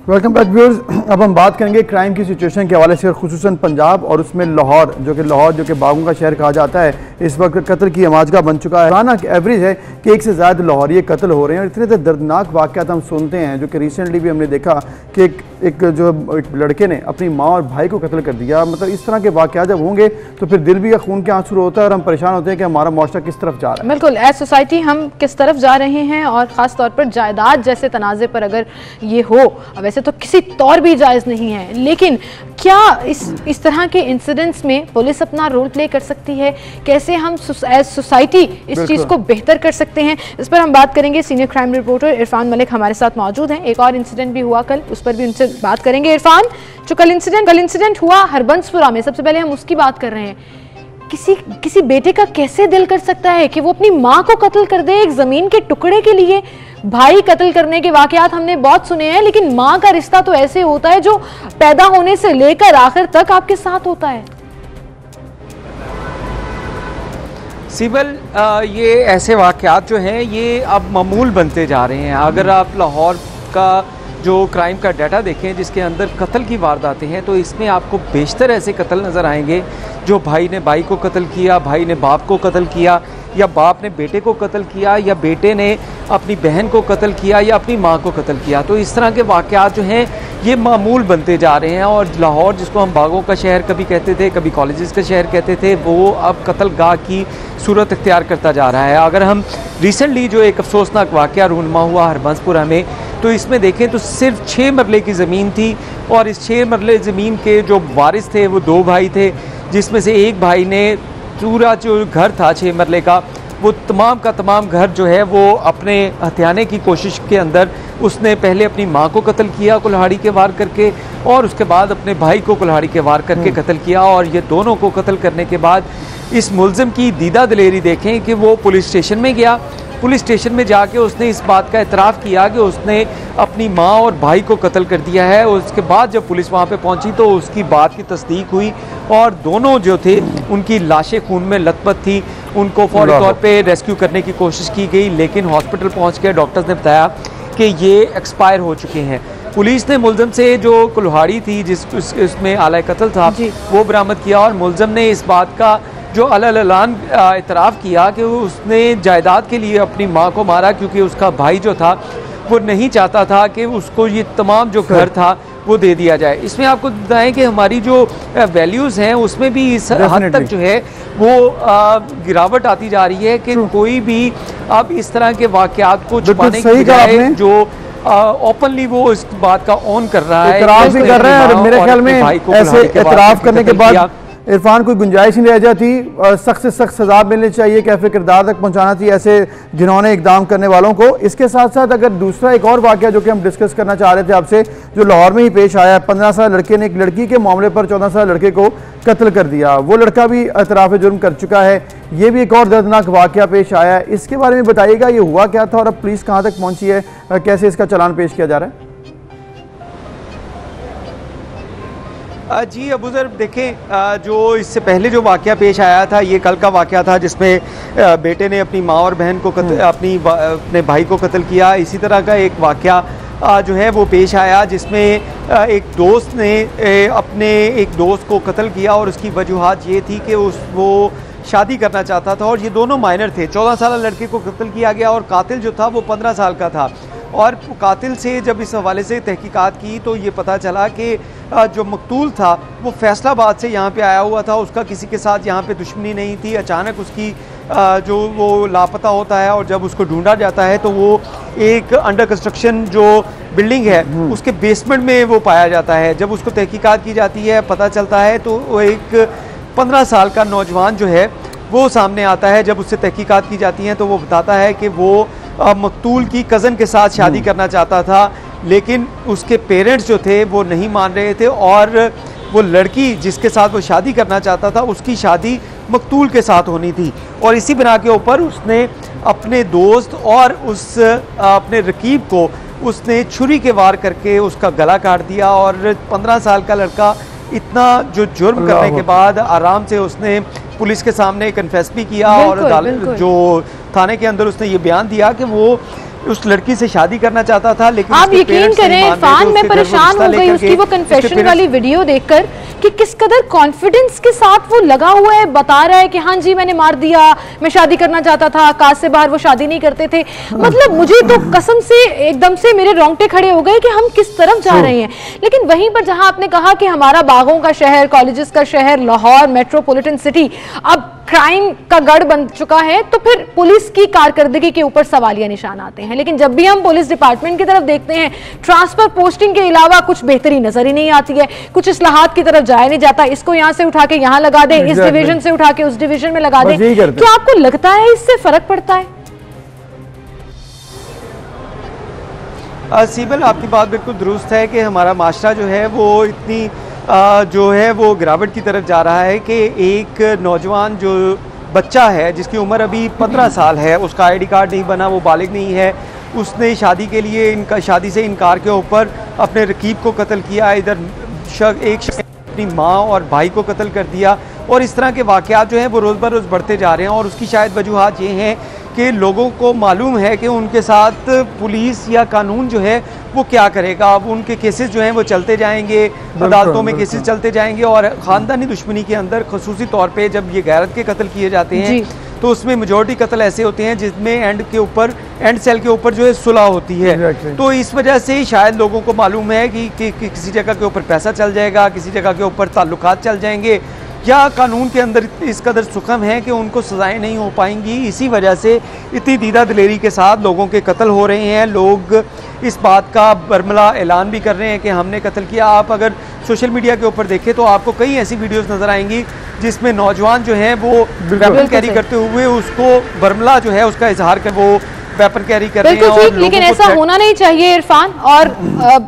Welcome back viewers. अब हम बात करेंगे क्राइम की सिचुएशन के हवाले से, खुसूसन पंजाब और उसमें लाहौर जो कि बागों का शहर कहा जाता है, इस वक्त कत्ल की आमाजगाह बन चुका है। रोजाना एवरेज है कि 1 से ज़्यादा लाहौरी कत्ल हो रहे हैं और इतने दर्दनाक वाक़यात हम सुनते हैं, जो कि रिसेंटली भी हमने देखा कि एक लड़के ने अपनी माँ और भाई को कत्ल कर दिया। मतलब इस तरह के वाक़यात जब होंगे तो फिर दिल भी खून के आंसू होता है और हम परेशान होते हैं कि हमारा माशरा किस तरफ जा रहा है। बिल्कुल, एज सोसाइटी हम किस तरफ जा रहे हैं और ख़ास तौर पर जायदाद जैसे तनाज़े पर अगर ये हो, वैसे से तो किसी तौर भी जायज़ नहीं है। लेकिन क्या इस तरह के इंसिडेंट्स में पुलिस अपना रोल प्ले कर सकती है? कैसे हम एज सोसाइटी इस चीज़ को बेहतर कर सकते हैं, इस पर हम बात करेंगे। Senior crime reporter Irfan Malik हमारे साथ मौजूद हैं। एक और इंसिडेंट भी हुआ कल, उस पर भी उनसे बात करेंगे। इरफान, जो कल इंसिडेंट हुआ हरबंसपुरा में, सबसे पहले हम उसकी बात कर रहे हैं। किसी बेटे का कैसे दिल कर सकता है कि वो अपनी माँ को कत्ल कर दे एक जमीन के टुकड़े के लिए? भाई कत्ल करने के वाकयात हमने बहुत सुने हैं, लेकिन माँ का रिश्ता तो ऐसे होता है जो पैदा होने से लेकर आखिर तक आपके साथ होता है। सिबल, ये ऐसे वाकयात जो हैं ये अब मामूल बनते जा रहे हैं। अगर आप लाहौर का जो क्राइम का डाटा देखें जिसके अंदर कत्ल की वारदातें हैं, तो इसमें आपको बेशतर ऐसे कत्ल नज़र आएंगे जो भाई ने भाई को कत्ल किया, भाई ने बाप को कत्ल किया, या बाप ने बेटे को कत्ल किया, या बेटे ने अपनी बहन को कत्ल किया, या अपनी माँ को कत्ल किया। तो इस तरह के वाक़यात जो हैं ये मामूल बनते जा रहे हैं। और लाहौर, जिसको हम बागों का शहर कभी कहते थे, कभी कॉलेजेस का शहर कहते थे, वो अब कत्लगाह की सूरत इख्तियार करता जा रहा है। अगर हम रिसेंटली जो एक अफसोसनाक वाक़या रूनुमा हुआ हरबंसपुरा में, तो इसमें देखें तो सिर्फ 6 मरले की ज़मीन थी, और इस 6 मरले ज़मीन के जो वारिस थे वो 2 भाई थे, जिसमें से एक भाई ने पूरा जो घर था 6 मरले का, वो तमाम का तमाम घर जो है वो अपने हथियाने की कोशिश के अंदर उसने पहले अपनी माँ को कत्ल किया कुल्हाड़ी के वार करके, और उसके बाद अपने भाई को कुल्हाड़ी के वार करके कत्ल किया। और ये दोनों को कत्ल करने के बाद इस मुलजिम की दीदा दिलेरी देखें कि वो पुलिस स्टेशन में गया। पुलिस स्टेशन में जाके उसने इस बात का एतराफ़ किया कि उसने अपनी माँ और भाई को कत्ल कर दिया है। उसके बाद जब पुलिस वहाँ पे पहुँची तो उसकी बात की तस्दीक हुई, और दोनों जो थे उनकी लाशें खून में लथपथ थी। उनको फौरी तौर पे रेस्क्यू करने की कोशिश की गई, लेकिन हॉस्पिटल पहुँच के डॉक्टर्स ने बताया कि ये एक्सपायर हो चुके हैं। पुलिस ने मुलजिम से जो कुल्हाड़ी थी जिसमें आला कत्ल था वो बरामद किया, और मुलजिम ने इस बात का जो अल-अलान इतराफ़ किया कि उसने जायदाद के लिए अपनी माँ को मारा, क्योंकि उसका भाई जो था वो नहीं चाहता था कि उसको ये तमाम जो घर था वो दे दिया जाए। इसमें आपको बताएं कि हमारी जो वैल्यूज़ हैं उसमें भी इस हद तक जो है वो गिरावट आती जा रही है कि कोई भी अब इस तरह के वाक़यात को छुपाने की बजाय जो ओपनली वो इस बात का ऑन कर रहा है, और मेरे ख्याल में ऐसे इतराफ़ करने के बाद इरफान कोई गुंजाइश नहीं रह जाती, सख्त से सख्त सजा मिलनी चाहिए, कैफे किरदार तक पहुंचाना चाहिए ऐसे घिनौने इकदाम करने वालों को। इसके साथ साथ अगर दूसरा एक और वाक़या जो कि हम डिस्कस करना चाह रहे थे आपसे, जो लाहौर में ही पेश आया है, 15 साल लड़के ने एक लड़की के मामले पर 14 साल लड़के को कत्ल कर दिया। वो लड़का भी एतराफ़ जुर्म कर चुका है। ये भी एक और दर्दनाक वाक़या पेश आया है। इसके बारे में बताइएगा, ये हुआ क्या था और अब पुलिस कहाँ तक पहुँची है, कैसे इसका चालान पेश किया जा रहा है? जी अबूज़र, देखें जो इससे पहले जो वाक़या पेश आया था ये कल का वाक़या था, जिसमें बेटे ने अपनी माँ और बहन को अपने भाई को कत्ल किया। इसी तरह का एक वाक़या जो है वो पेश आया जिसमें एक दोस्त ने अपने एक दोस्त को कत्ल किया, और उसकी वजूहात ये थी कि वो शादी करना चाहता था, और ये दोनों माइनर थे। 14 साल लड़के को कत्ल किया गया, और कातिल जो था वो 15 साल का था। और कातिल से जब इस हवाले से तहकीकात की तो ये पता चला कि जो मकतूल था वो फैसलाबाद से यहाँ पे आया हुआ था, उसका किसी के साथ यहाँ पे दुश्मनी नहीं थी। अचानक उसकी जो वो लापता होता है, और जब उसको ढूंढा जाता है तो वो एक अंडर कंस्ट्रक्शन जो बिल्डिंग है उसके बेसमेंट में वो पाया जाता है। जब उसको तहकीकात की जाती है, पता चलता है, तो वो एक 15 साल का नौजवान जो है वो सामने आता है। जब उससे तहकीकात की जाती हैं तो वो बताता है कि वो मकतूल की कज़न के साथ शादी करना चाहता था, लेकिन उसके पेरेंट्स जो थे वो नहीं मान रहे थे, और वो लड़की जिसके साथ वो शादी करना चाहता था उसकी शादी मकतूल के साथ होनी थी। और इसी बिना के ऊपर उसने अपने दोस्त और उस अपने रकीब को उसने छुरी के वार करके उसका गला काट दिया। और 15 साल का लड़का इतना जो जुर्म करने के बाद आराम से उसने पुलिस के सामने कन्फेस भी किया, और जो थाने के अंदर उसने ये बयान दिया कि वो उस लड़की से शादी करना चाहता था, लेकिन आप यकीन करें इरफान, मैं परेशान हो गई उसकी वो कन्फेशन वाली वीडियो देखकर कि किस कदर कॉन्फिडेंस के साथ वो लगा हुआ है, बता रहा है कि हाँ जी मैंने मार दिया, मैं शादी करना चाहता था, काज से बाहर वो शादी नहीं करते थे। मतलब मुझे तो कसम से एकदम से मेरे रोंगटे खड़े हो गए कि हम किस तरफ जा रहे हैं। लेकिन वहीं पर जहां आपने कहा कि हमारा बागों का शहर, कॉलेजेस का शहर लाहौर मेट्रोपॉलिटन सिटी अब क्राइम का गढ़ बन चुका है, तो फिर पुलिस की कारकर्दगी के ऊपर सवालिया निशान आते हैं। लेकिन जब भी हम पुलिस डिपार्टमेंट की तरफ देखते हैं, ट्रांसफर पोस्टिंग के अलावा कुछ बेहतरी नजर ही नहीं आती है, कुछ इस्लाहात की तरफ जाया नहीं जाता। इसको यहाँ से उठा के यहाँ लगा दे, इस डिवीजन से उठा के उस डिवीजन में लगा दे। क्या आपको लगता है इससे फर्क पड़ता है? सीबल, आपकी बात बिल्कुल दुरुस्त है कि हमारा माशरा जो है वो इतनी जो है वो गिरावट की तरफ जा रहा है कि एक नौजवान जो बच्चा है जिसकी उम्र अभी 15 साल है, उसका आईडी कार्ड नहीं बना, वो बालिग नहीं है, उसने शादी के लिए शादी से इनकार के ऊपर अपने रकीब को कत्ल किया। इधर एक शख्स अपनी माँ और भाई को कत्ल कर दिया। और इस तरह के वाक़यात जो हैं वो रोज़ ब रोज़ बढ़ते जा रहे हैं। और उसकी शायद वजूहात ये हैं कि लोगों को मालूम है कि उनके साथ पुलिस या कानून जो है वो क्या करेगा। अब उनके केसेस जो हैं वो चलते जाएंगे, अदालतों में केसेस चलते जाएंगे। और ख़ानदानी दुश्मनी के अंदर खसूसी तौर पे जब ये गैरत के कत्ल किए जाते हैं तो उसमें मेजॉरिटी कत्ल ऐसे होते हैं जिसमें एंड सेल के ऊपर जो है सुलह होती है। तो इस वजह से शायद लोगों को मालूम है कि किसी जगह के ऊपर पैसा चल जाएगा, किसी जगह के ऊपर ताल्लुकात चल जाएंगे, या कानून के अंदर इस कदर सुखम है कि उनको सजाएं नहीं हो पाएंगी। इसी वजह से इतनी दीदा दिलेरी के साथ लोगों के कत्ल हो रहे हैं। लोग इस बात का बरमला ऐलान भी कर रहे हैं कि हमने कत्ल किया। आप अगर सोशल मीडिया के ऊपर देखें तो आपको कई ऐसी वीडियोस नज़र आएंगी जिसमें नौजवान जो है वो वेपन कैरी करते हुए उसको बरमला जो है उसका इजहार कर वो वेपन कैरी कर रहे हैं। ठीक, लेकिन ऐसा होना नहीं चाहिए इरफान। और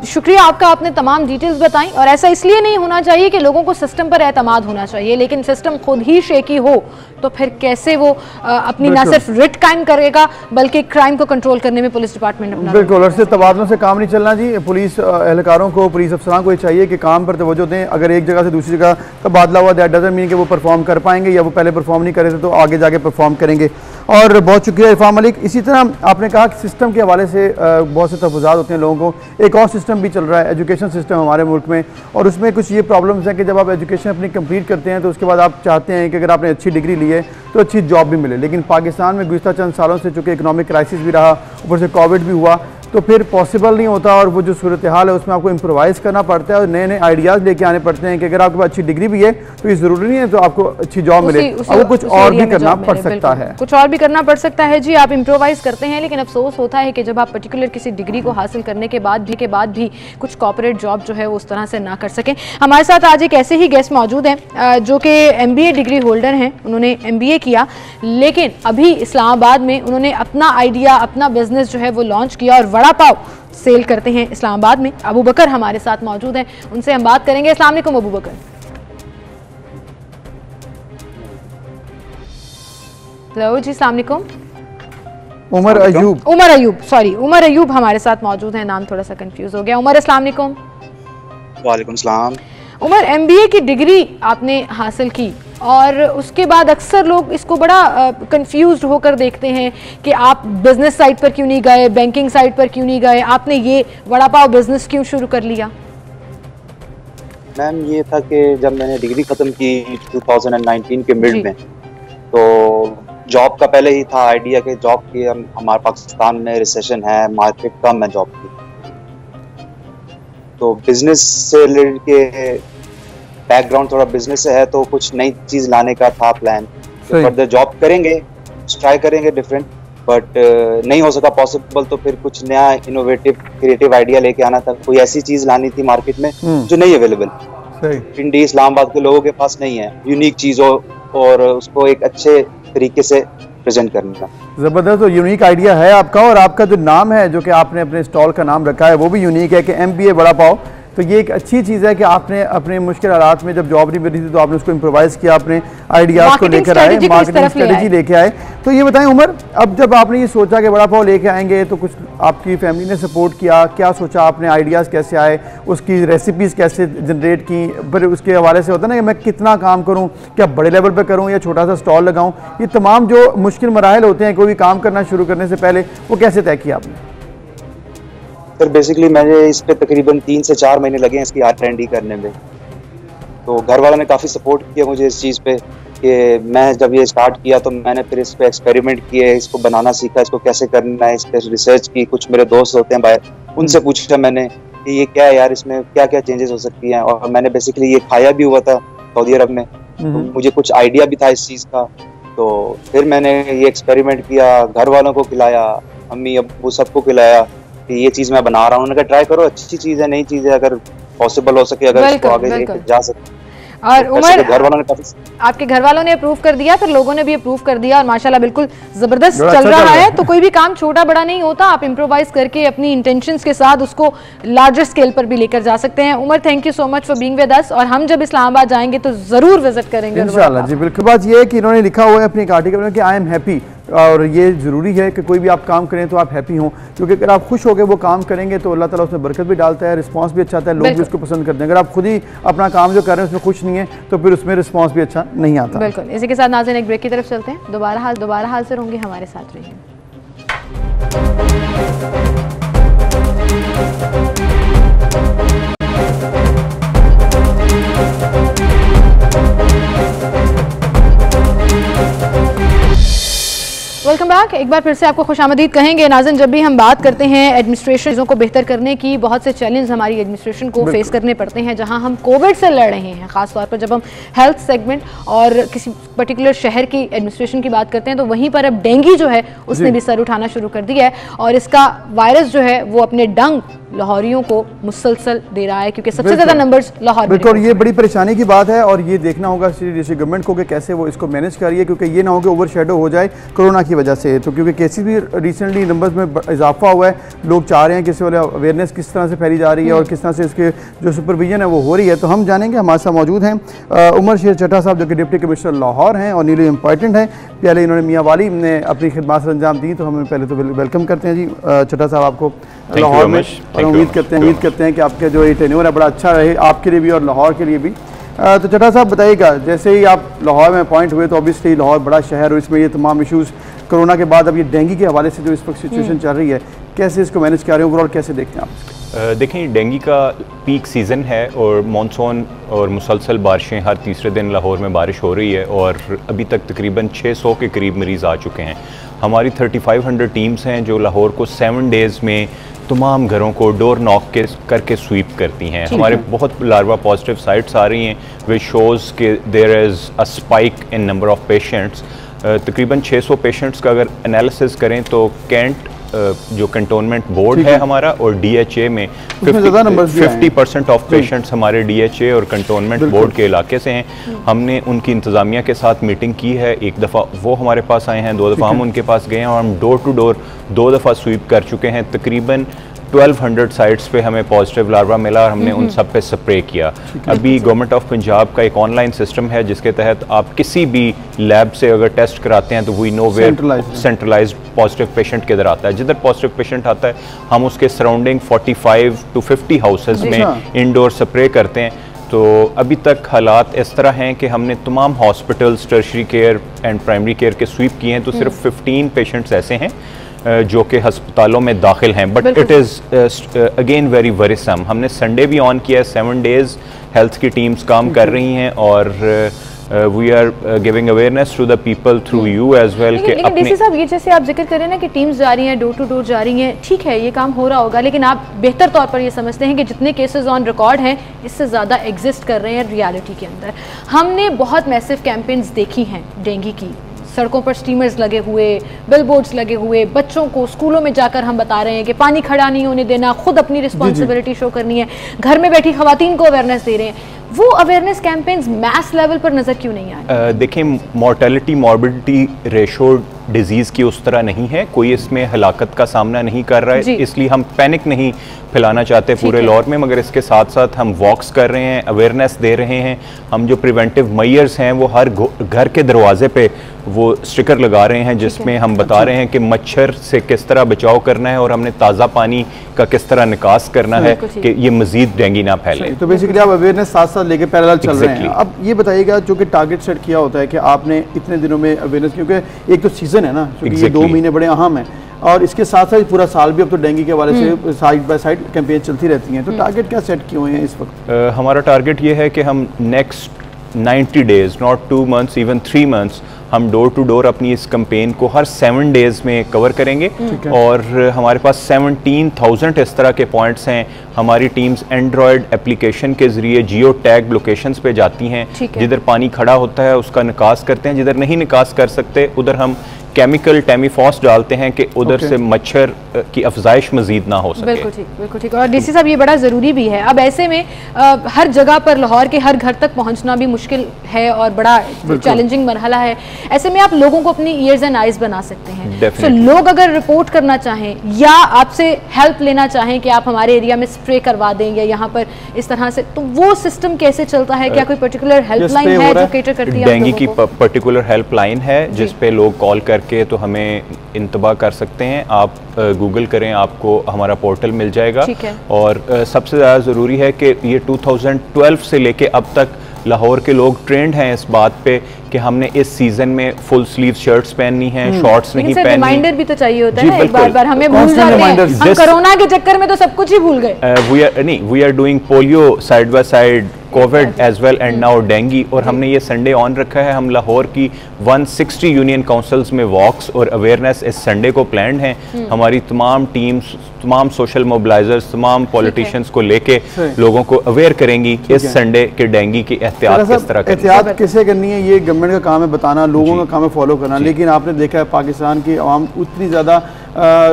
शुक्रिया आपका, आपने तमाम डिटेल्स बताई। और ऐसा इसलिए नहीं होना चाहिए कि लोगों को सिस्टम पर एतमाद होना चाहिए, लेकिन सिस्टम खुद ही शेकी हो तो फिर कैसे वो अपनी ना सिर्फ रिट कायम करेगा बल्कि क्राइम को कंट्रोल करने में पुलिस डिपार्टमेंट अपना बिल्कुल। और सिर्फ तबादलों से काम नहीं चलना जी। पुलिस एहलकारों को, पुलिस अफसरान को ये चाहिए कि काम पर तवज्जो दें। अगर एक जगह से दूसरी जगह तबादला हुआ, दैट डजंट मीन कि वो परफॉर्म कर पाएंगे या वो पहले परफॉर्म नहीं करे थे तो आगे जाके परफॉर्म करेंगे। और बहुत शुक्रिया इरफान मलिक। इसी तरह आपने कहा कि सिस्टम के हवाले से बहुत से तहफ़्फ़ुज़ात होते हैं लोगों को। एक और सिस्टम भी चल रहा है, एजुकेशन सिस्टम हमारे मुल्क में, और उसमें कुछ ये प्रॉब्लम्स हैं कि जब आप एजुकेशन अपनी कंप्लीट करते हैं तो उसके बाद आप चाहते हैं कि अगर आपने अच्छी डिग्री ली है तो अच्छी जॉब भी मिले। लेकिन पाकिस्तान में गुज़िश्ता चंद सालों से चूँकि इकनॉमिक क्राइसिस भी रहा, ऊपर से कोविड भी हुआ, तो फिर पॉसिबल नहीं होता। और वो जो सूरत हाल है उसमें आपको इम्प्रोवाइज़ करना पड़ता है और नए नए आइडियाज़ लेके आने पड़ते हैं कि अगर आपके पास अच्छी डिग्री भी है तो ये ज़रूरी नहीं है तो आपको अच्छी जॉब मिले, और कुछ और भी करना पड़ सकता है, कुछ और भी करना पड़ सकता है जी। आप इम्प्रोवाइज़ करते हैं, लेकिन अफसोस होता है कि जब आप पर्टिकुलर किसी डिग्री को हासिल करने के बाद भी कुछ कॉर्पोरेट जॉब जो है वो उस तरह से ना कर सकें। हमारे साथ आज एक ऐसे ही गेस्ट मौजूद हैं जो कि MBA डिग्री होल्डर हैं। उन्होंने MBA किया, लेकिन अभी इस्लामाबाद में उन्होंने अपना आइडिया, अपना बिजनेस जो है वो लॉन्च किया और वड़ा पाव सेल करते हैं इस्लामाबाद में। अबू बकर हमारे साथ मौजूद हैं, उनसे हम बात करेंगे। अस्सलाम वालेकुम अबू बकर। हेलो जी, अस्सलाम वालेकुम। उमर अयूब हमारे साथ मौजूद हैं। नाम थोड़ा सा कंफ्यूज हो गया। उमर, अस्सलाम वालेकुम। वालेकुम सलाम। उमर, MBA की डिग्री आपने हासिल की और उसके बाद अक्सर लोग इसको बड़ा कंफ्यूज्ड होकर देखते हैं कि आप बिजनेस साइड पर क्यों नहीं गए, बैंकिंग साइड पर क्यों नहीं गए, आपने ये वड़ा पाव बिजनेस क्यों शुरू कर लिया? मैम, ये था कि जब मैंने डिग्री ख़त्म की 2019 के मिड में, तो जॉब का पहले ही था आइडिया कि जॉब की हमारे पाकिस्तान में रिसेशन है, मार्केट कम है जॉब की, तो बिजनेस से रिलेटेड के बैकग्राउंड थोड़ा बिजनेस से है तो कुछ नई चीज लाने का था प्लान। तो फर्दर जॉब करेंगे, ट्राई करेंगे डिफरेंट, बट नहीं हो सका पॉसिबल, तो फिर कुछ नया इनोवेटिव क्रिएटिव आइडिया लेके आना था। कोई ऐसी चीज लानी थी मार्केट में जो नहीं अवेलेबल, इंडी इस्लामाबाद के लोगों के पास नहीं है, यूनिक चीज हो और उसको एक अच्छे तरीके से प्रेजेंट करना। ज़बरदस्त और यूनिक आइडिया है आपका, और आपका जो नाम है, जो कि आपने अपने स्टॉल का नाम रखा है, वो भी यूनिक है कि MBA वड़ा पाव। तो ये एक अच्छी चीज़ है कि आपने अपने मुश्किल हालात में जब जॉब नहीं मिली थी तो आपने उसको इम्प्रोवाइज़ किया, अपने आइडियाज़ को लेकर आए, मार्केटिंग स्ट्रेटजी लेके आए। तो ये बताएं उमर, अब जब आपने ये सोचा कि वड़ा पाव लेके आएंगे तो कुछ आपकी फैमिली ने सपोर्ट किया, क्या सोचा आपने, आइडियाज़ कैसे आए, उसकी रेसिपीज़ कैसे जनरेट की, फिर उसके हवाले से होता है ना कि मैं कितना काम करूँ, क्या बड़े लेवल पर करूँ या छोटा सा स्टॉल लगाऊँ, ये तमाम जो मुश्किल मराहल होते हैं कोई भी काम करना शुरू करने से पहले, वो कैसे तय किया आपने? सर बेसिकली मैंने इस पे तकरीबन 3 से 4 महीने लगे हैं इसकी R&D करने में। तो घर वालों ने काफ़ी सपोर्ट किया मुझे इस चीज़ पे कि मैं जब ये स्टार्ट किया तो मैंने फिर इस पे एक्सपेरिमेंट किए, इसको बनाना सीखा, इसको कैसे करना है, इस पर रिसर्च की। कुछ मेरे दोस्त होते हैं बाहर, उनसे पूछा मैंने कि ये क्या है यार, इसमें क्या क्या चेंजेस हो सकती हैं, और मैंने बेसिकली ये खाया भी हुआ था सऊदी अरब में, तो मुझे कुछ आइडिया भी था इस चीज़ का, तो फिर मैंने ये एक्सपेरिमेंट किया, घर वालों को खिलाया, अम्मी अब्बू सबको खिलाया कि ये चीज़ मैं बना रहा हूँ। उन्होंने कहा ट्राई करो, अच्छी चीज़ है, नई चीज़ है, अगर पॉसिबल हो सके, अगर इसको आगे लेके जा सके। और उमर, घर वालों ने आपके घर वालों ने अप्रूव कर दिया, फिर लोगों ने भी अप्रूव कर दिया और माशाल्लाह बिल्कुल जबरदस्त चल रहा है। तो कोई भी काम छोटा बड़ा नहीं होता, आप इम्प्रोवाइज करके अपनी इंटेंशंस के साथ उसको लार्जर स्केल पर भी लेकर जा सकते हैं। Umar, thank you so much for being with us, और हम जब इस्लामाबाद जाएंगे तो जरूर विजिट करेंगे इंशाल्लाह जी। बिल्कुल, बात ये है कि इन्होंने लिखा हुआ है अपनी एक आर्टिकल में कि आई एम हैप्पी, और ये ज़रूरी है कि कोई भी आप काम करें तो आप हैप्पी हों, क्योंकि अगर आप खुश होकर वो काम करेंगे तो अल्लाह ताला उसमें बरकत भी डालता है, रिस्पांस भी अच्छा आता है, लोग भी उसको पसंद करते हैं। अगर आप खुद ही अपना काम जो कर रहे हैं उसमें खुश नहीं है तो फिर उसमें रिस्पांस भी अच्छा नहीं आता। बिल्कुल, इसी के साथ नाज़रीन एक ब्रेक की तरफ चलते हैं, दोबारा हाजिर होंगे, हमारे साथ रहिए। Welcome back. एक बार फिर से आपको खुशामदीद कहेंगे नाज़रीन। जब भी हम बात करते हैं एडमिनिस्ट्रेशन चीज़ों को बेहतर करने की, बहुत से चैलेंज हमारी एडमिनिस्ट्रेशन को फेस करने पड़ते हैं, जहां हम कोविड से लड़ रहे हैं। ख़ास तौर पर जब हम हेल्थ सेगमेंट और किसी पर्टिकुलर शहर की एडमिनिस्ट्रेशन की बात करते हैं तो वहीं पर अब डेंगू जो है उसने भी सर उठाना शुरू कर दिया है, और इसका वायरस जो है वो अपने डंग लाहौरियों को मुसलसल दे रहा है, क्योंकि सबसे ज़्यादा नंबर्स लाहौर में। बिल्कुल, ये बड़ी परेशानी की बात है, और ये देखना होगा डिस्ट्रिक्ट गवर्नमेंट को कि कैसे वो इसको मैनेज कर रही है, क्योंकि ये ना हो कि ओवर शेडो हो जाए कोरोना की वजह से। तो क्योंकि केसेस भी रिसेंटली नंबर्स में इजाफा हुआ है, लोग चाह रहे हैं कि इससे अवेयरनेस किस तरह से फैली जा रही है और किस तरह से इसके जो सुपरविजन है वो हो रही है। तो हम जानेंगे, हमारे साथ मौजूद हैं उमर शेर चट्टा साहब, जो कि डिप्टी कमिश्नर लाहौर हैं और न्यूली अपॉइंटेड हैं। पहले इन्होंने मियाँ वाली ने अपनी खिदमत अंजाम दी, तो हम पहले तो वेलकम करते हैं जी चट्टा साहब आपको लाहौर में, और उम्मीद करते हैं कि आपका जो ये टेन्योर है बड़ा अच्छा रहे आपके लिए भी और लाहौर के लिए भी। तो चट्टा साहब बताइएगा, जैसे ही आप लाहौर में अपॉइंट हुए तो ऑब्वियसली लाहौर बड़ा शहर और इसमें ये तमाम इशूज़ कोरोना के बाद अब ये डेंगू के हवाले से जो इस वक्त सिचुएशन चल रही है, कैसे इसको मैनेज कर रहे हैं, ओवरऑल कैसे देखते हैं आप? देखें, डेंगू का पीक सीज़न है और मानसून और मुसलसल बारिशें, हर तीसरे दिन लाहौर में बारिश हो रही है और अभी तक तकरीबन 600 के करीब मरीज़ आ चुके हैं। हमारी 3500 टीम्स हैं जो लाहौर को 7 डेज़ में तमाम घरों को डोर नॉक करके स्वीप करती हैं। हमारे बहुत लार्वा पॉजिटिव साइट्स आ रही हैं विच शोज़ के there is a spike in number of patients. तकरीबन 600 पेशेंट्स का अगर एनालिसिस करें तो कैंट जो कंटोनमेंट बोर्ड है हमारा और DHA में 50% ऑफ पेशेंट्स हमारे DHA और कंटोनमेंट बोर्ड के इलाके से हैं। हमने उनकी इंतज़ामिया के साथ मीटिंग की है, एक दफ़ा वो हमारे पास आए हैं, 2 दफ़ा हम उनके पास गए हैं, और हम डोर टू डोर 2 दफ़ा स्वीप कर चुके हैं। तकरीबन 1200 साइट्स पे हमें पॉजिटिव लार्वा मिला और हमने उन सब पे स्प्रे किया। अभी गवर्नमेंट ऑफ पंजाब का एक ऑनलाइन सिस्टम है जिसके तहत आप किसी भी लैब से अगर टेस्ट कराते हैं तो we know where centralised positive patient किधर आता है। जिधर पॉजिटिव पेशेंट आता है हम उसके सराउंडिंग 45 to 50 हाउसेज में इंडोर स्प्रे करते हैं। तो अभी तक हालात इस तरह हैं कि हमने तमाम hospitals, tertiary care and primary care के स्वीप किए हैं, तो सिर्फ 15 पेशेंट्स ऐसे हैं जो कि हस्पतालों में दाखिल हैं, but it is again very worrisome. हमने संडे भी ऑन किया है, 7 डेज़ हेल्थ की टीम्स काम कर रही हैं और we are giving awareness to the people through you as well. लेकिन डीसी साहब, ये जैसे आप जिक्र करें ना कि टीम्स जा रही हैं, डोर टू डोर जा रही हैं, ठीक है ये काम हो रहा होगा, लेकिन आप बेहतर तौर पर ये समझते हैं कि जितने केसेस ऑन रिकॉर्ड हैं इससे ज़्यादा एग्जिस्ट कर रहे हैं रियलिटी के अंदर। हमने बहुत मैसिव कैंपेन्स देखी हैं डेंगू की, सड़कों पर स्टीमर्स लगे हुए, बिलबोर्ड्स लगे हुए, बच्चों को स्कूलों में जाकर हम बता रहे हैं कि पानी खड़ा नहीं होने देना, खुद अपनी रिस्पॉन्सिबिलिटी शो करनी है, घर में बैठी खवातीन को अवेयरनेस दे रहे हैं। वो अवेयरनेस कैंपेन्स मैस लेवल पर नज़र क्यों नहीं आए? देखें, मॉर्टेलिटी मॉर्बिडिटी रेशो डिजीज़ की उस तरह नहीं है, कोई इसमें हलाकत का सामना नहीं कर रहा है, इसलिए हम पैनिक नहीं फैलाना चाहते पूरे लाहौर में, मगर इसके साथ साथ हम वॉक्स कर रहे हैं, अवेयरनेस दे रहे हैं। हम जो प्रिवेंटिव मेजर्स हैं वो हर घर के दरवाजे पे वो स्टिकर लगा रहे हैं जिसमें हम बता रहे हैं कि मच्छर से किस तरह बचाव करना है और हमने ताज़ा पानी का किस तरह निकास करना है कि ये मजीद डेंगू ना फैले। तो बेसिकली आप अवेयरनेस साथ साथ लेके पैरेलल चल रहे हैं। अब ये बताइएगा, जो कि टारगेट सेट किया होता है कि आपने इतने दिनों में अवेयरनेस, क्योंकि एक तो सीजन है ना, क्योंकि ये 2 महीने बड़े अहम हैं और इसके साथ साथ पूरा साल भी अब तो डेंगू के हवाले से साइड बाय साइड कैंपेन चलती रहती हैं, तो टारगेट क्या सेट किए हुए हैं इस वक्त? हमारा टारगेट ये है कि हम next 90 days, not 2 months, even 3 months, हम डोर टू डोर अपनी इस कैंपेन को हर 7 डेज़ में कवर करेंगे और हमारे पास 17,000 इस तरह के पॉइंट्स हैं। हमारी टीम्स एंड्रॉयड एप्लीकेशन के ज़रिए जियो टैग लोकेशंस पे जाती हैं, जिधर पानी खड़ा होता है उसका निकास करते हैं, जिधर नहीं निकास कर सकते उधर हम केमिकल टेमीफॉस डालते हैं कि उधर से मच्छर की अफजाइश मजीद ना हो सके। बिल्कुल ठीक, बिल्कुल ठीक। और डीसी साहब ये बड़ा ज़रूरी भी है। अब ऐसे में हर जगह पर लाहौर के हर घर तक पहुंचना भी मुश्किल है और बड़ा चैलेंजिंग मरहला है। ऐसे में आप लोगों को अपनी ईयर्स एंड आइज बना सकते हैं। तो लोग अगर रिपोर्ट करना चाहें या आपसे हेल्प लेना चाहें कि आप हमारे एरिया में स्प्रे करवा दें या यहाँ पर इस तरह से, तो वो सिस्टम कैसे चलता है? क्या कोई पर्टिकुलर हेल्पलाइन है जो केटर करती है? डेंगू की पर्टिकुलर हेल्पलाइन है जिसपे लोग कॉल करके तो हमें इंतबा कर सकते हैं। आप गूगल करें, आपको हमारा पोर्टल मिल जाएगा। और सबसे ज़्यादा ज़रूरी है कि ये 2012 से लेके अब तक लाहौर के लोग ट्रेंड हैं इस बात पे कि हमने इस सीजन में फुल स्लीव शर्ट्स पहननी है, शॉर्ट्स नहीं पहननी। रिमाइंडर भी तो चाहिए होता है, एक बार हमें भूल जाते हैं। हम कोरोना के चक्कर में तो सब कुछ ही भूल गए। We are doing polio side by side, COVID as well and now dengue. और हमने ये संडे ऑन रखा है। हम लाहौर की 160 यूनियन काउंसिल्स में वॉक्स और अवेयरनेस इस संडे को प्लान्ड हैं। हमारी तमाम टीम्स, तमाम सोशल मोबिलाइजर्स, तमाम पॉलिटिशियंस को लेके लोगों को अवेयर करेंगी इस संडे के डेंगी की एहतियात किस तरह करनी है। एहतियात किसे करनी है ये गवर्नमेंट का काम है बताना, लोगों का काम है फॉलो करना। लेकिन आपने देखा है पाकिस्तान की आवाम उतनी ज़्यादा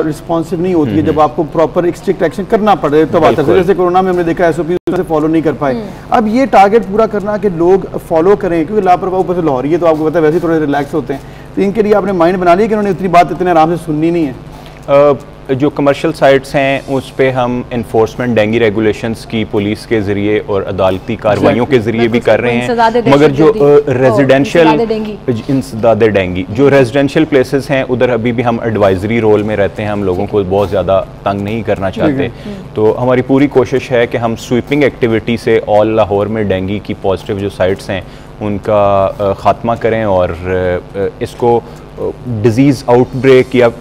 रिस्पॉन्सिव नहीं होती है जब आपको प्रॉपर एक स्ट्रिक्ट एक्शन करना पड़े तो बात है। जैसे कोरोना में हमने देखा SOP से फॉलो नहीं कर पाए। अब ये टारगेट पूरा करना कि लोग फॉलो करें, क्योंकि लापरवाही ऊपर से लाहौर ये तो आपको पता है वैसे थोड़े रिलैक्स होते हैं, तो इनके लिए आपने माइंड बना लिया कि उन्होंने उतनी बात इतने आराम से सुननी नहीं है। जो कमर्शियल साइट्स हैं उस पे हम इन्फोर्समेंट डेंगी रेगुलेशंस की पुलिस के ज़रिए और अदालती कार्रवाइयों के ज़रिए भी कर रहे हैं। मगर जो रेजिडेंशियल इंसदादे डेंगी जो रेजिडेंशियल प्लेसेस हैं उधर अभी भी हम एडवाइजरी रोल में रहते हैं। हम लोगों को बहुत ज़्यादा तंग नहीं करना चाहते। तो हमारी पूरी कोशिश है कि हम स्वीपिंग एक्टिविटी से ऑल लाहौर में डेंगी की पॉजिटिव जो साइट्स हैं उनका ख़ात्मा करें और इसको डिजीज़ आउटब्रेक या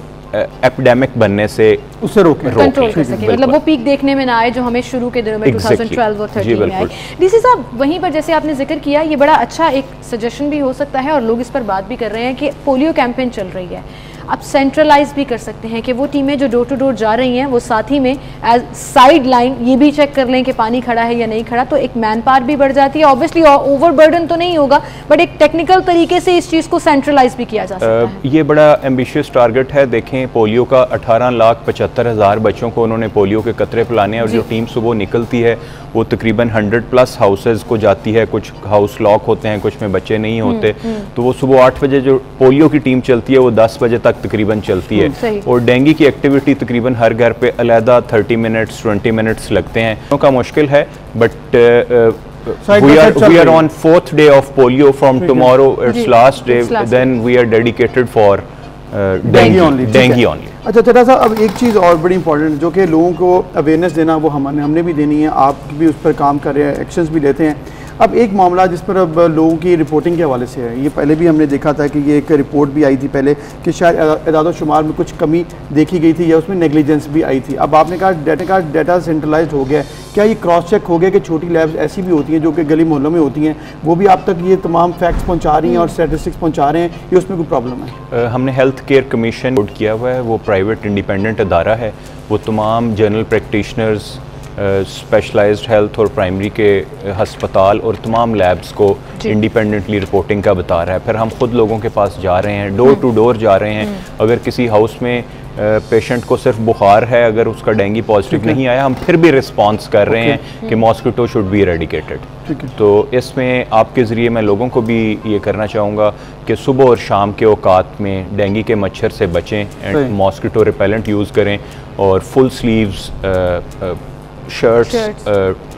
एपिडेमिक बनने से उससे रोकें, कंट्रोल कर सके। मतलब वो पीक देखने में ना आए जो हमें शुरू के दिनों में 2012 और 13 में आई। डीसी साहब वहीं पर जैसे आपने जिक्र किया, ये बड़ा अच्छा एक सजेशन भी हो सकता है और लोग इस पर बात भी कर रहे हैं कि पोलियो कैंपेन चल रही है, आप सेंट्रलाइज भी कर सकते हैं कि वो टीमें जो डोर टू डोर जा रही हैं वो साथ ही में एज साइड लाइन ये भी चेक कर लें कि पानी खड़ा है या नहीं खड़ा, तो एक मैन पावर भी बढ़ जाती है। ऑब्वियसली ओवर बर्डन तो नहीं होगा बट एक टेक्निकल तरीके से इस चीज़ को सेंट्रलाइज भी किया जा सकता है। ये बड़ा एम्बिशियस टारगेट है। देखें पोलियो का 18,75,000 बच्चों को उन्होंने पोलियो के कतरे पिलाने हैं और जो टीम सुबह निकलती है वो तकरीबन 100+ हाउसेज को जाती है। कुछ हाउस लॉक होते हैं, कुछ में बच्चे नहीं होते, तो वो सुबह 8 बजे जो पोलियो की टीम चलती है वो 10 बजे तक तकरीबन चलती है। और डेंगी की एक्टिविटी तकरीबन हर घर पे अलहदा 30 मिनट्स 20 मिनट्स लगते हैं। का मुश्किल है but we are on 4th day of polio from tomorrow, it's last day, then we are dedicated for dengue only। अच्छा चटा साहब, अब एक चीज़ और बड़ी इंपॉर्टेंट जो कि लोगों को अवेयरनेस देना वो हमने भी देनी है, आप भी उस पर काम कर रहे हैं, एक्शंस भी लेते हैं। अब एक मामला जिस पर अब लोगों की रिपोर्टिंग के हवाले से है, ये पहले भी हमने देखा था कि ये एक रिपोर्ट भी आई थी पहले कि शायद इदाद-ओ-शुमार में कुछ कमी देखी गई थी या उसमें नेग्लिजेंस भी आई थी। अब आपने कहा डाटा सेंट्रलाइज्ड हो गया, क्या ये क्रॉस चेक हो गया कि छोटी लैब्स ऐसी भी होती हैं जो कि गली मोहल्लों में होती हैं, वो भी आप तक ये तमाम फैक्ट्स पहुँचा रही हैं और स्टैटिस्टिक्स पहुँचा रहे हैं, ये उसमें कोई प्रॉब्लम है? हमने हेल्थ केयर कमीशन बोर्ड किया हुआ है, वो प्राइवेट इंडिपेंडेंट अदारा है। वो तमाम जनरल प्रैक्टिशनर्स, स्पेशलाइज्ड हेल्थ और प्राइमरी के हस्पताल और तमाम लैब्स को इंडिपेंडेंटली रिपोर्टिंग का बता रहा है। फिर हम खुद लोगों के पास जा रहे हैं, डोर टू डोर जा रहे हैं। अगर किसी हाउस में पेशेंट को सिर्फ बुखार है, अगर उसका डेंगी पॉजिटिव नहीं आया, हम फिर भी रिस्पॉन्स कर रहे हैं कि मॉस्किटो शुड बी एरेडिकेटेड। तो इसमें आपके ज़रिए मैं लोगों को भी ये करना चाहूँगा कि सुबह और शाम के औकात में डेंगी के मच्छर से बचें एंड मॉस्किटो रिपेलेंट यूज़ करें और फुल स्लीव्स शर्ट्स,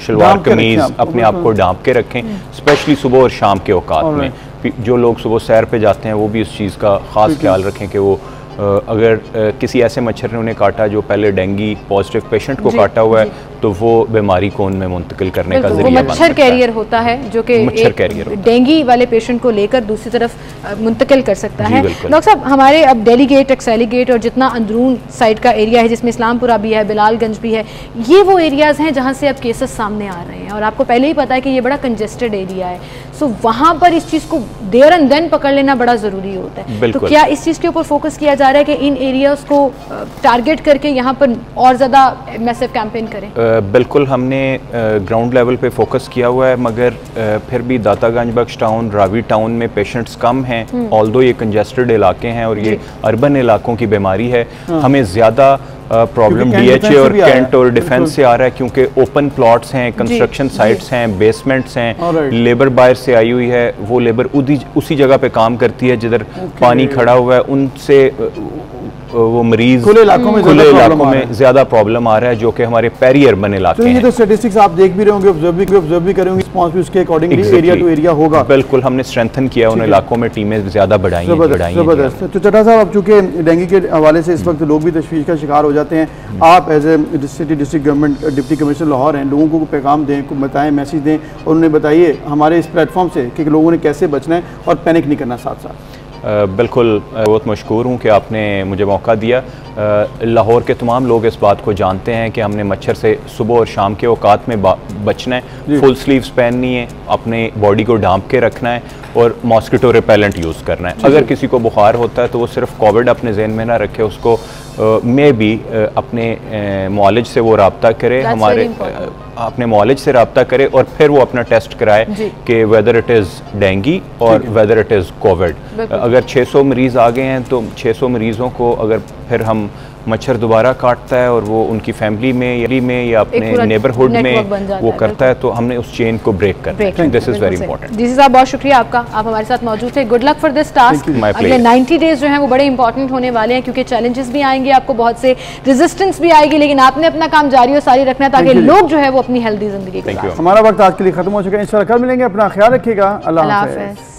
शलवार कमीज़ अपने आप को ढांप के रखें, स्पेशली सुबह और शाम के औकात में। जो लोग सुबह सैर पे जाते हैं वो भी इस चीज़ का ख़ास ख्याल रखें कि वो अगर किसी ऐसे मच्छर ने उन्हें काटा जो पहले डेंगी पॉजिटिव पेशेंट को काटा हुआ है तो वो बीमारी को उनमें मुंतकिल करने का वो जरिया मच्छर कैरियर होता है जो कि डेंगू वाले पेशेंट को लेकर दूसरी तरफ मुंतकिल कर सकता है। डॉक्टर साहब, हमारे अब दिल्ली गेट, टक्सैली गेट और जितना अंदरून साइड का एरिया है जिसमें इस्लामपुरा भी है, बिलालगंज भी है, ये वो एरियाज़ हैं जहाँ से अब केसेस सामने आ रहे हैं और आपको पहले ही पता है कि ये बड़ा कंजेस्टेड एरिया है। सो वहाँ पर इस चीज़ को देयर एंड देन पकड़ लेना बड़ा ज़रूरी होता है। तो क्या इस चीज़ के ऊपर फोकस किया जा रहा है कि इन एरियाज़ को टारगेट करके यहाँ पर और ज़्यादा मैसिव कैंपेन करें? बिल्कुल, हमने ग्राउंड लेवल पे फोकस किया हुआ है, मगर फिर भी दातागंज, बख्श टाउन, रावी टाउन में पेशेंट्स कम हैं। ऑल्दो ये कंजेस्टेड इलाके हैं और ये अर्बन इलाकों की बीमारी है। हमें ज़्यादा प्रॉब्लम डीएचए और कैंट और डिफेंस से आ रहा है क्योंकि ओपन प्लॉट्स हैं, कंस्ट्रक्शन साइट्स हैं, बेसमेंट्स हैं, लेबर बाहर से आई हुई है, वो लेबर उसी जगह पे काम करती है जिधर पानी खड़ा हुआ है। उनसे वो मरीज खुले इलाकों में ज्यादा प्रॉब्लम आ रहा है जो कि हमारे पेरियर बने इलाके हैं। ये तो स्टैटिस्टिक्स आप देख भी रहे होंगे, ऑब्जर्व भी करेंगे, रिस्पांस भी उसके अकॉर्डिंगली एरिया टू एरिया होगा। बिल्कुल, हमने स्ट्रेंथन किया उन इलाकों में, टीमें ज्यादा बढ़ाई हैं। जबरदस्त। तो चड्ढा साहब, अब चूंकि डेंगू के हवाले से इस वक्त लोग भी तशवीश का शिकार हो जाते हैं, आप as a district government deputy commissioner Lahore हैं, लोगों को पैगाम दें, बताएं, मैसेज दें और उन्हें बताइए हमारे इस प्लेटफॉर्म से कि लोगों ने कैसे बचना है और पैनिक नहीं करना साथ साथ। बिल्कुल, बहुत मशकूर हूँ कि आपने मुझे मौका दिया। लाहौर के तमाम लोग इस बात को जानते हैं कि हमने मच्छर से सुबह और शाम के औकात में बचना है, फुल स्लीव्स पहननी है, अपने बॉडी को ढांप के रखना है और मॉस्किटो रिपेलेंट यूज़ करना है। अगर किसी को बुखार होता है तो वो सिर्फ कोविड अपने जहन में ना रखे, उसको में भी अपने मुआलिज से वो रब्ता करे, हमारे अपने मुआलिज से रब्ता करे और फिर वो अपना टेस्ट कराए कि वेदर इट इज़ डेंगू और वेदर इट इज़ कोविड। अगर 600 मरीज़ आ गए हैं तो 600 मरीज़ों को अगर फिर हम मच्छर दोबारा काटता है और वो उनकी फैमिली में या अपने नेबरहुड में वो करता है तो हमने उस चेन को ब्रेक करना है। This is very important. जी साहब, बहुत शुक्रिया आपका, आप हमारे साथ मौजूद थे। Good luck for this task. अगले 90 डेज जो हैं वो बड़े इंपॉर्टेंट होने वाले हैं क्योंकि चैलेंजेस भी आएंगे, आपको बहुत से रेजिस्टेंस भी आएगी, लेकिन आपने अपना काम जारी और सारी रखना है ताकि लोग जो है वो अपनी हेल्दी जिंदगी। हमारा वक्त आज के लिए खत्म हो चुका है, इंशाल्लाह कल मिलेंगे, अपना ख्याल रखिएगा, अल्लाह हाफ़िज़।